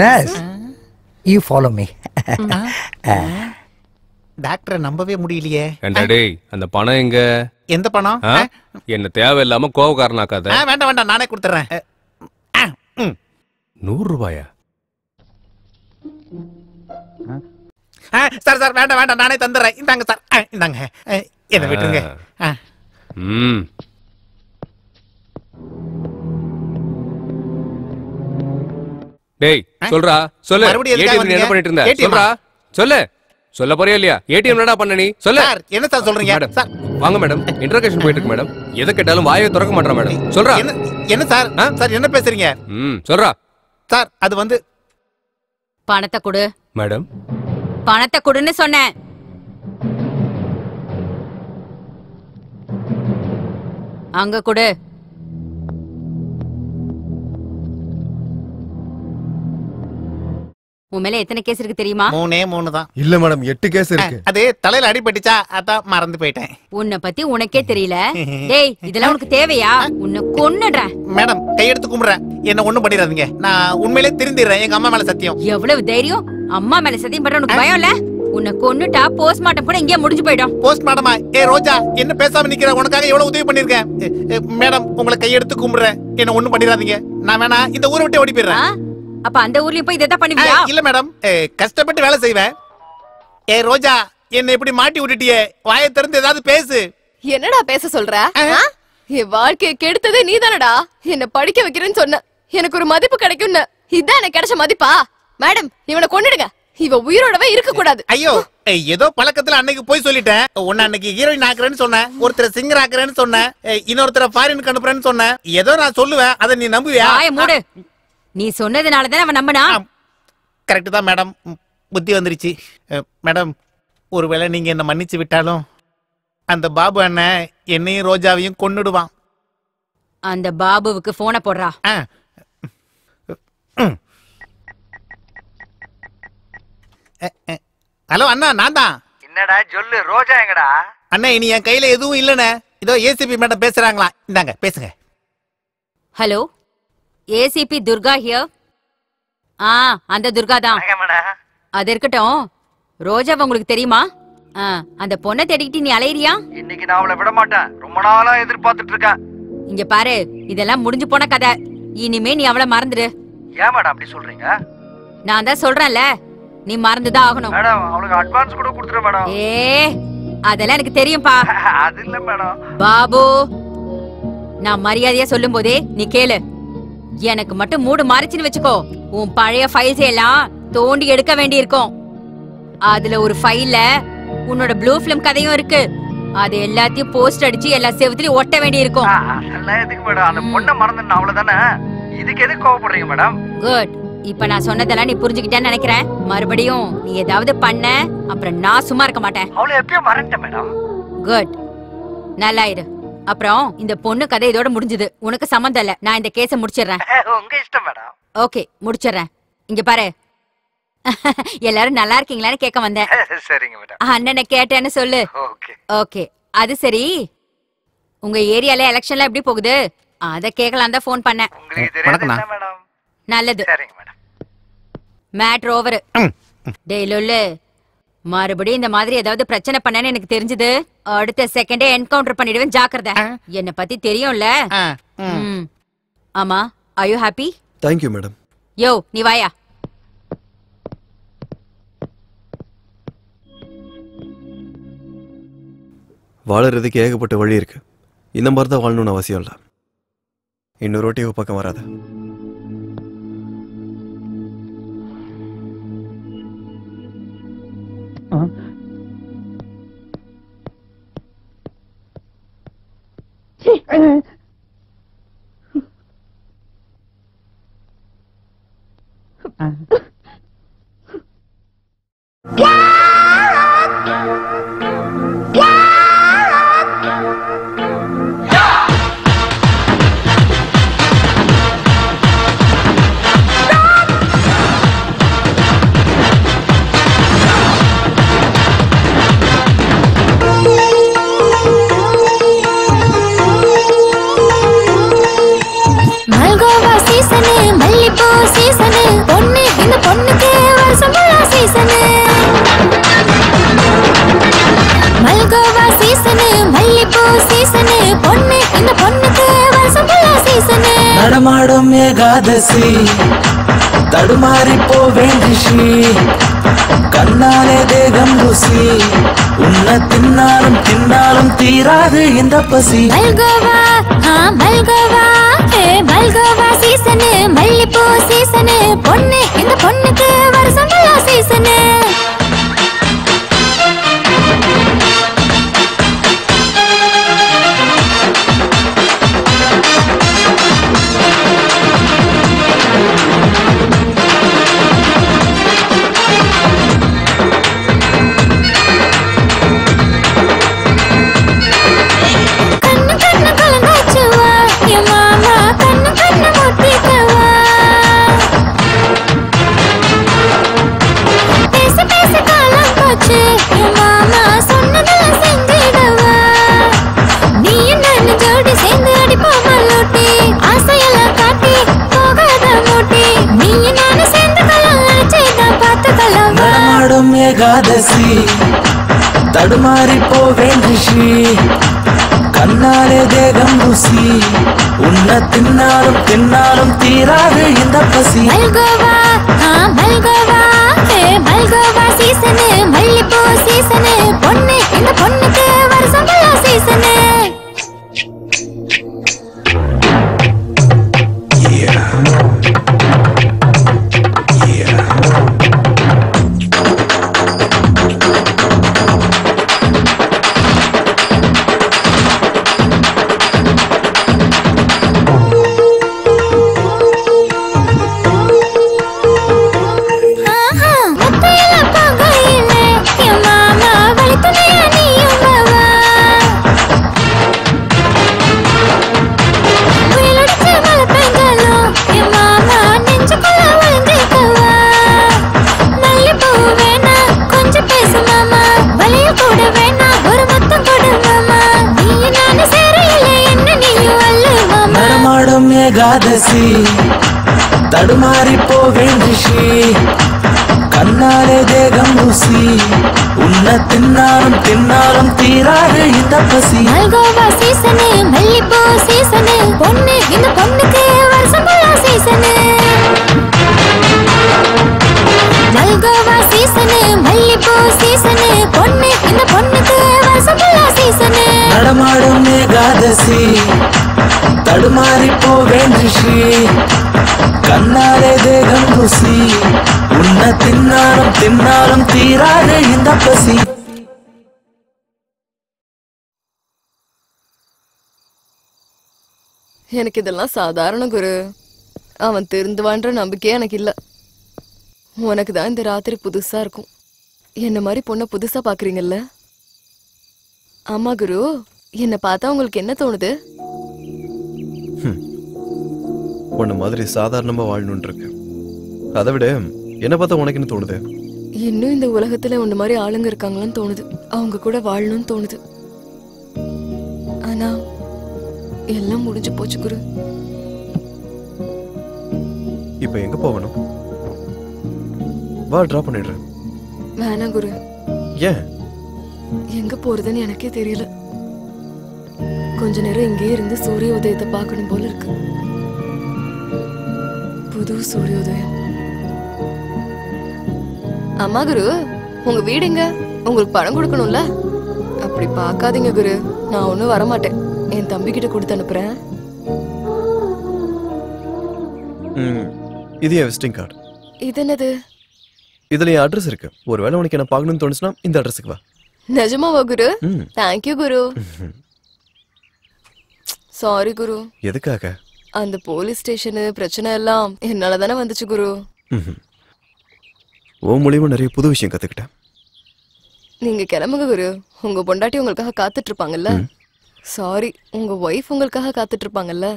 Nurse, you follow me. டாக்டரை நம்பவே முடியலையே. டேய், அந்த பணம் எங்க? எந்த பணம்? என்ன தேவையில்லாம கோவக்காரனாக்காத. வேண்டாம், நானே கொடுத்துறேன். 100 ரூபாயா? சார் வேண்டாம், நானே தந்துடுறேன். இந்தாங்க சார், இந்தாங்க. என்ன விட்டுருங்க. டேய் சொல்றா, சொல்லு. ஏடிஎம் என்ன பண்ணிட்டு இருந்த? சொல்றா, சொல்லு. சொல்ல போறியா இல்லையா? ஏடிஎம் என்னடா பண்ண நீ? சொல்லு. என்ன சார் சொல்றீங்க? வாங்க மேடம், இன்டர்கேஷன் போயிட்டு இருக்கு மேடம். எதை கேட்டாலும் வாயை திறக்க மாட்டேன் மேடம். சொல்றா. என்ன சார்? சார் என்ன பேசுறீங்க? சொல்றா. சார் அது வந்து பணத்தை கொடு மேடம். பணத்தை கொடுன்னு சொன்னேன். அங்க கொடு. உன் மேல எத்தனை கேஸ் இருக்கு தெரியுமா? 3 தான். இல்ல மேடம், 8 கேஸ் இருக்கு. அது தலையில அடிபட்டுச்சா, அதான் மறந்து போயிட்டேன். உன்னை பத்தி உனக்கே தெரியல. டேய், இதெல்லாம் உனக்கு தேவையா? உன்னை கொன்னுடுறேன். மேடம், கையெடுத்து கும்பிடுறேன். என்ன ஒண்ணும் பண்ணிடாதீங்க. நான் உண்மையிலே திருந்திடுறேன். எங்க அம்மா மேல சத்தியம். எவ்வளவு தைரியம்! அம்மா மேல சத்தியம் பண்ற உனக்கு பயம் இல்ல? உன்னை கொன்னுட்டா போஸ்ட்மார்ட்டம் கூட இங்கே முடிஞ்சு போயிடும். போஸ்ட்மார்ட்டமா? ரோஜா, என்ன பேசாம நிக்கிற? உனக்காக எவ்வளவு உதவி பண்ணிருக்கேன். மேடம், உங்களை கையெடுத்து கும்பிடுறேன். என்ன ஒண்ணும் பண்ணிடாதீங்க. நான் வேணா இந்த ஊரை விட்டு ஓடி போயிடுறேன். அப்ப அந்த ஊர்லயும் போய் இதை பண்ணுவியா? இல்ல மேடம், கஷ்டப்பட்டு வேலை செய்வேன். ரோஜா, என்ன இப்படி மாட்டி விட்டுட்டியே. வாயை திறந்து ஏதாவது பேசு. என்னடா பேச சொல்ற? என் வாழ்க்கையை கெடுத்ததே நீதானடா. என்ன படிக்க வைக்கிறேன்னு சொன்ன, எனக்கு ஒரு மதிப்பு கிடைக்கும். இதான் எனக்கு கிடைச்ச மதிப்பா? மேடம், இவனை கொன்னுடுங்க. இவ உயிரோடவே இருக்க கூடாது. ஐயோ, ஏதோ பழக்கத்துல அன்னைக்கு போய் சொல்லிட்டேன். உன்ன அன்னைக்கு ஹீரோயின் ஆக்குறேன்னு சொன்னேன், ஒருத்தர் சிங்கர் ஆக்குறேன்னு சொன்னேன், இன்னொருத்தர ஃபாரினுக்கு அனுப்புறேன்னு சொன்னேன். ஏதோ நான் சொல்லுவேன், அதை நீ நம்புவியா? மூடு. நீ சொன்னதுனாலதான் அவன் நம்பினா. கரெக்ட் தான் மேடம், புத்தி வந்துருச்சு. மேடம், ஒருவேளை நீங்க என்ன மன்னிச்சு விட்டாலும் அந்த பாபு அண்ணன் என்னையும் ரோஜாவையும் கொன்னுடுவான். அந்த பாபுவுக்கு போனை போடுறா. ஹலோ அண்ணா, நான் தான். என்னடா சொல்லு, ரோஜா எங்கடா? அண்ணா, இனி என் கையில எதுவும் இல்லண்ணே. இதோ ஏசிபி மேடம் பேசுறாங்களா, இந்தாங்க பேசுங்க. Hello, ACP Durga here. அந்த துர்கா தான். அது இருக்கட்டும், ரோஜா உங்களுக்கு தெரியுமா? அந்த பொண்ணை தேடிக்கிட்டு நீ அலையிறியா? இன்னைக்கு நான் அவளை விட மாட்டேன். ரொம்ப நாளா எதிர்பார்த்துட்டு இருக்கேன். இங்க பாரு, இதெல்லாம் முடிஞ்சு போன கதை. இனிமே நீ அவளை மறந்துடு. ஏன் மேடம் அப்படி சொல்றீங்க? நான் தான் சொல்றேன்ல, நீ மறந்துதான் ஆகணும். மேடம், அவளுக்கு அட்வான்ஸ் கூட கொடுத்துறேன் மேடம். அதெல்லாம் எனக்கு தெரியும்பா. அது இல்ல மேடம். பாபு, நான் மரியாதையா சொல்லும் போதே நீ கேளு. எனக்கு மட்டும் மூடு மாறிச்சுன்னு வச்சுக்கோ, உன் பழைய ஃபைல்ஸ் எல்லாம் தோண்டி எடுக்க வேண்டி இருக்கும். அதுல ஒரு ஃபைல்ல உன்னோட ப்ளூ ஃபிலிம் கதையும் இருக்கு. அது எல்லாத்தையும் போஸ்ட் அடிச்சு எல்லா செவத்துலயும் ஒட்ட வேண்டி இருக்கும். அதெல்லாம் எதுக்கு மேடம்? அந்த பொண்ணை மறந்துடணும் அவ்வளவுதானே. இதுக்கு எதுக்கு கோவப்படுறீங்க மேடம்? குட். இப்ப நான் சொன்னதெல்லாம் நீ புரிஞ்சுக்கிட்டேன்னு நினைக்கிறேன். மறுபடியும் நீ ஏதாவது பண்ண அப்புறம் நான் சும்மா இருக்க மாட்டேன். அவளை எப்பயும் மறந்துட்டேன் மேடம். குட். நல்லா இரு. அப்புறம் இந்த பொண்ணு கதை இதோட முடிஞ்சது. உனக்கு சம்மந்தம் இல்ல. நான் இந்த கேஸை முடிச்சிடுறேன். உங்க இஷ்டம் மேடம். ஓகே, முடிச்சிடுறேன். இங்க பாரு, எல்லாரும் நல்லா இருக்கீங்களான்னு கேட்க வந்தேன். சரிங்க மேடம். அண்ணனை கேட்டேன்னு சொல்லு. Okay okay. அது சரி, உங்க ஏரியால எலெக்ஷன்லாம் எப்படி போகுது? அத கேட்கலாம் தான் ஃபோன் பண்ணேன். மேடம். நல்லது. சரிங்க மேடம். Matter over. டேய் லொல்லு, மறுபடியும் இந்த மாதிரி ஏதாவது பிரச்சனை பண்ணேன்னு எனக்கு தெரிஞ்சது, அடுத்த செகண்டே என்கவுண்டர் பண்ணிடுவேன். ஜாக்கிரதை. என்ன பத்தி தெரியும்ல. ஆமா, are you happy? Thank you madam. Yo, நீ வாயா. வாழறதுக்கு ஏகப்பட்ட வழி இருக்கு. இந்த மாதிரி தான் வாழணும்னு அவசியம் இல்லை. இன்னொரு ரோட்டியோ பக்கம் வராத. நடமாடும் ஏகாதசி தடுமாறி போவேண்டிஷி கண்ணாலே தேகம் ருசி உன்னை தின்னாலும் தின்னாலும் தீராது இந்த பசி. மல்கோவா மல்கோவா மல்கோவா சீசனு மல்லிப்பூ சீசனு பொண்ணு இந்த பொண்ணுக்கு வருஷம் சீசனு. ஏகாதசி தடுமாறி போவேண்டிஷி கண்ணாலே தேகம் ருசி உன்னை தின்னாலும் தின்னாலும் தீராது இந்த பசி. மல்கோவா மல்கோவா மல்கோவா சீசனு மல்லிப்பூ சீசனு பொண்ணு இந்த பொண்ணுக்கு வருஷம் சீசனு. ஏகாதசி தடுமாறி போவேண்டிஷி கண்ணாலே தேகம் ருசி உன்னை தின்னாலும் தின்னாலும் தீராது இந்த பசி. மல்கோவா சீசனு மல்லிப்பூ சீசனு பொண்ணு இந்த பொண்ணுக்கு வருஷம் சீசனு. மல்கோவா சீசனு மல்லிப்பூ சீசனு பொண்ணு இந்த பொண்ணுக்கு வருஷம் சீசனு. நடமாடும் ஏகாதசி தடுமாறி போவேன் ரிஷி கண்ணாலே தேகம் ருசி உன்னை தின்னாலும் தின்னாலும் தீராது இந்த பசி எனக்கு இதெல்லாம் சாதாரண குரு. அவன் திருந்துவான்ற நம்பிக்கையே எனக்கு இல்ல. உனக்கு தான் இந்த ராத்திரி புதுசா இருக்கும். என்ன மாதிரி பொண்ணை புதுசா பாக்குறீங்கல்ல? ஆமா குரு, என்ன பார்த்தா உங்களுக்கு என்ன தோணுது? உன்ன மாதிரி சாதாரணமா வாழணும்னு இருக்கு. அதை விட என்ன பார்த்தா உனக்கு என்ன தோணுது? இன்னும் இந்த உலகத்துல உன்ன மாதிரி ஆளுங்க இருக்காங்களான்னு தோணுது. அவங்க கூட வாழணும்னு தோணுது. ஆனா எல்லாம் முடிஞ்சு போச்சு குரு. இப்ப எங்க போகணும்? வா டிராப் பண்ணிடுறேன். வேணாம் குரு. ஏன்? எங்க போறதுன்னு எனக்கே தெரியல. கொஞ்ச நேரம் இங்கே இருந்து சூரிய உதயத்தை பார்க்கணும் போல இருக்கு. புது சூரியோதயம். அம்மா குரு, உங்க வீடு எங்க? உங்களுக்கு பணம் கொடுக்கணும்ல? அப்படி பார்க்காதீங்க குரு, நான் ஒன்னும் வரமாட்டேன். என் தம்பி கிட்ட கொடுத்து அனுப்புறேன். இது என் விசிட்டிங் கார்டு. இது என்னது? இதுல என் அட்ரஸ் இருக்கு. ஒருவேளை உனக்கு என்ன பார்க்கணும்னு தோணுச்சுன்னா இந்த அட்ரஸுக்கு வா. நிஜமாவா குரு? தேங்க்யூ குரு. சாரி குரு. எதுக்காக? அந்த போலீஸ் ஸ்டேஷனு பிரச்சனை எல்லாம் என்னால தானே வந்துச்சு குரு. உன் மூலியமா நிறைய புது விஷயம் கத்துக்கிட்டேன். நீங்க கிளம்புங்க குரு. உங்க பொண்டாட்டி உங்களுக்காக காத்துட்டு இருப்பாங்கல்ல? சாரி, உங்க ஒய்ஃப் உங்களுக்காக காத்துட்டு இருப்பாங்கல்ல?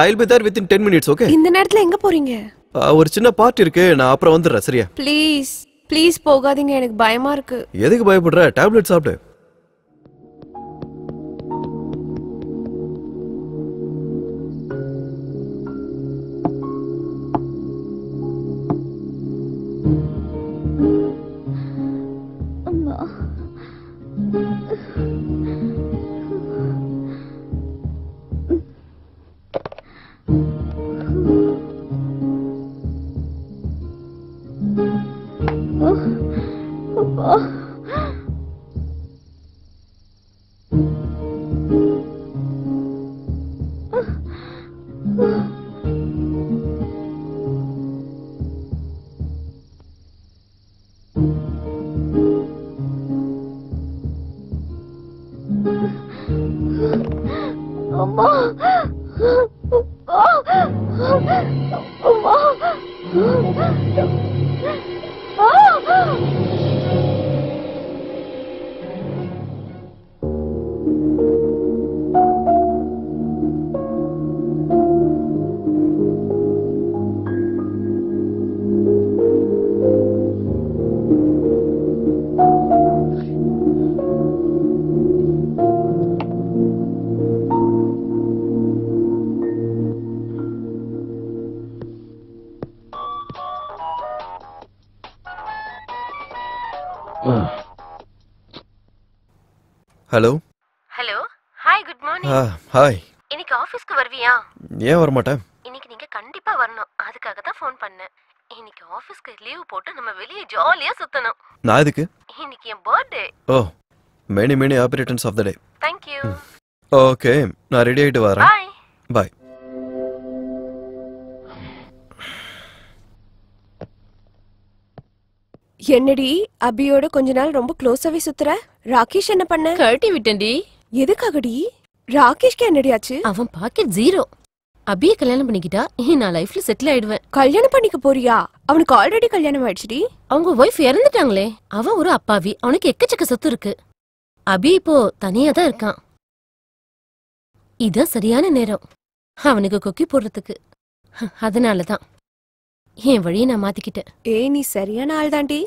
I'll be there within 10 minutes, okay? இந்த நேரத்துல எங்க போறீங்க? ஒரு சின்ன பார்ட்டி இருக்கு, நான் அப்புறம் வந்துடுறேன், சரியா? ப்ளீஸ் போகாதீங்க, எனக்கு பயமா இருக்கு. எதுக்கு பயப்படுற? டேப்லெட் சாப்பிடு. Hello hello, hi, good morning. Hi. இன்னைக்கு ஆபீஸ்க்கு வருவியா? ஏன் வர மாட்டேன்? இன்னைக்கு நீங்க கண்டிப்பா வரணும், அதுக்காக தான் ஃபோன் பண்ணேன். இன்னைக்கு ஆபீஸ்க்கு லீவ் போட்டு நம்ம வெளியே ஜாலியா சுத்தணும். நான் எதுக்கு? இன்னைக்கு என் birthday. Oh, many many happy returns of the day. Thank you. Okay, நான் ரெடி ஆயிட்டு வரேன். பை. என்னடி அபியோட கொஞ்ச நாள் ரொம்ப க்ளோஸாவே சுத்துற? ராகேஷ் என்ன பண்ண? கழட்டி விட்டேன்டி. எதுக்காகடி? ராகேஷ்க்கு என்னடி ஆச்சு? அவன் பாக்கெட் 0. அபியை கல்யாணம் பண்ணிக்கிட்டா நான் லைஃப்ல செட்டில் ஆயிடுவேன். கல்யாணம் பண்ணிக்க போறியா? அவனுக்கு ஆல்ரெடி கல்யாணம் ஆயிடுச்சுடி. அவங்க ஒய்ஃப் இறந்துட்டாங்களே. அவன் ஒரு அப்பாவி. அவனுக்கு எக்கச்சக்க சொத்து இருக்கு. அபி இப்போ தனியா தான் இருக்கான். இதான் சரியான நேரம் அவனுக்கு கொக்கி போடுறதுக்கு. அதனாலதான் என் வழியை நான் மாத்திக்கிட்டேன். நீ சரியான ஆள் தாண்டி.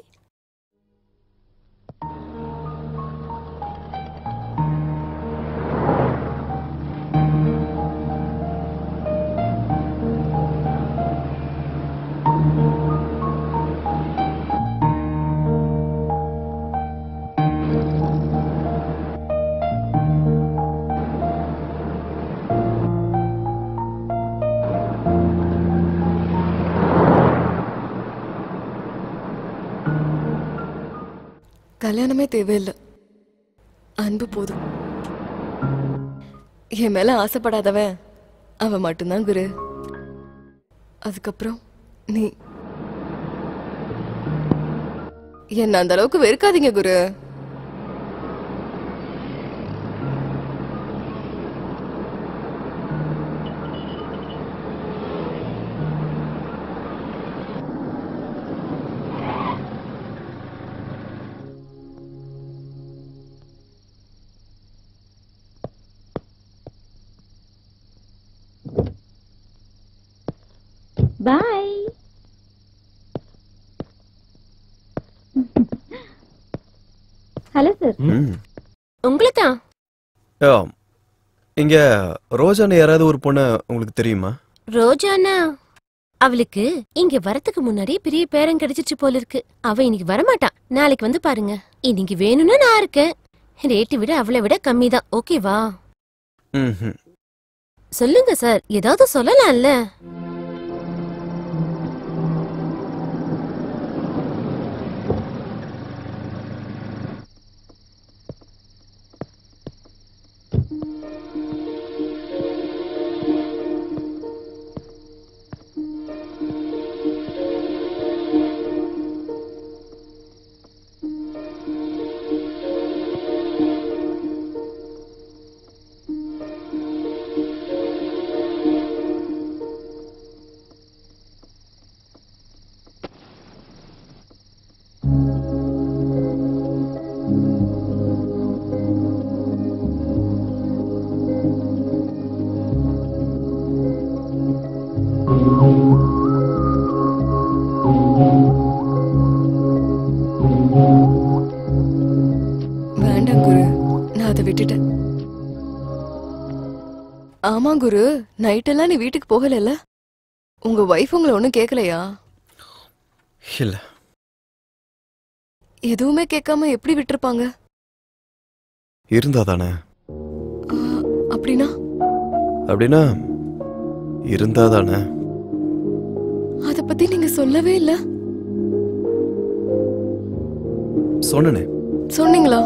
கல்யாணமே தேவையில்லை, அன்பு போதும். என் மேல ஆசைப்படாதவன் அவன் மட்டும்தான் குரு. அதுக்கப்புறம் நீ என்ன அந்த அளவுக்கு வெறுக்காதீங்க குரு. Bye. Hello sir. உங்களை தான். இங்க ரோஜான்னு யாராவது ஒரு பொண்ணு உங்களுக்கு தெரியுமா? ரோஜானா? அவளுக்கு இங்க வரதுக்கு முன்னாடி பெரிய பேரம் கிடைச்சிச்சு போல இருக்கு. அவ இன்னைக்கு வரமாட்டா. நாளைக்கு வந்து பாருங்க. இன்னைக்கு வேணும்னா நான் இருக்கேன். ரேட்டு விட அவளை விட கம்மி தான். ஓகேவா? சொல்லுங்க சார், ஏதாவது சொல்லலாம்ல. ஆமா குரு, நைட்டெல்லாம் நீ வீட்டுக்கு போகல. உங்க வைஃப் உங்களை ஒண்ணும் கேட்கலையா? இல்ல. எதுவுமே கேட்காம எப்படி விட்டுருப்பாங்க? இருந்தாதானே. அப்படின்னா? அப்படின்னா இருந்தாதானே. அத பத்தி நீங்க சொல்லவே இல்ல. சொன்னனே. சொன்னீங்களா?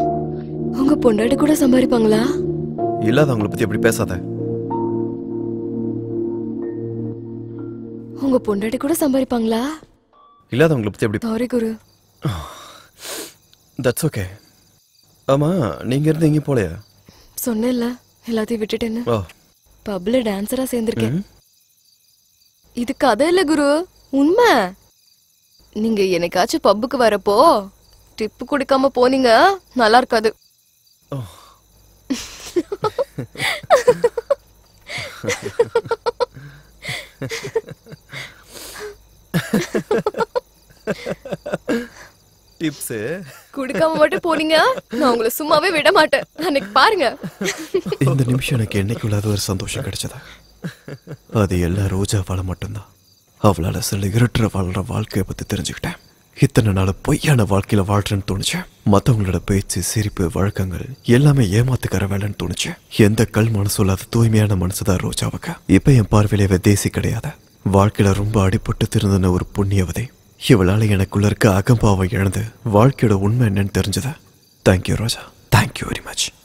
உங்க பொண்டாட்டி கூட சம்பாதிப்பாங்களா? இல்லாதவங்களை பத்தி எப்படி பேசாத. உங்க பொண்டாட்டி கூட சம்பாதிப்பாங்களா? இல்லாதவங்களை பத்தி எப்படி? Sorry Guru. That's okay. ஆமா, நீங்க இருந்து எங்க போலையா? சொன்னேன்ல, எல்லாத்தையும் விட்டுட்டேன்னு. பப்ல டான்சரா சேர்ந்திருக்கேன். இது கதை இல்ல குரு, உண்மை. நீங்க என்னைக்காச்சும் பப்புக்கு வரப்போ டிப்பு கொடுக்காம போனீங்க, நல்லா இருக்காது. டிப்ஸ் குடுக்காம மட்டும் போனீங்க, நான் உங்களை சும்மாவே விட மாட்டேன். அன்னைக்கு பாருங்க. இந்த நிமிஷம் எனக்கு என்னைக்குள்ளாத ஒரு சந்தோஷம் கிடைச்சதா, அது எல்லாம் ரோஜாவால மட்டும்தான். அவளால சில இருட்டுற வாழ்ற வாழ்க்கையை பத்தி தெரிஞ்சுக்கிட்டேன். இத்தனை நாள் பொய்யான வாழ்க்கையில வாழ்றேன்னு தோணுச்சு. மற்றவங்களோட பேச்சு, சிரிப்பு, வழக்கங்கள் எல்லாமே ஏமாத்துக்கிற வேலைன்னு தோணுச்சு. எந்த கல் மனசு இல்லாத தூய்மையான மனசுதான் ரோஜாவுக்கு. இப்ப என் பார்வையில தேசி கிடையாது. வாழ்க்கையில ரொம்ப அடிபட்டு திருந்தின ஒரு புண்ணியவதை. இவளால எனக்குள்ள இருக்க அகம்பாவை இழந்து வாழ்க்கையோட உண்மை என்னன்னு தெரிஞ்சதா. தேங்க்யூ ரோஜா, தேங்க்யூ வெரி மச்.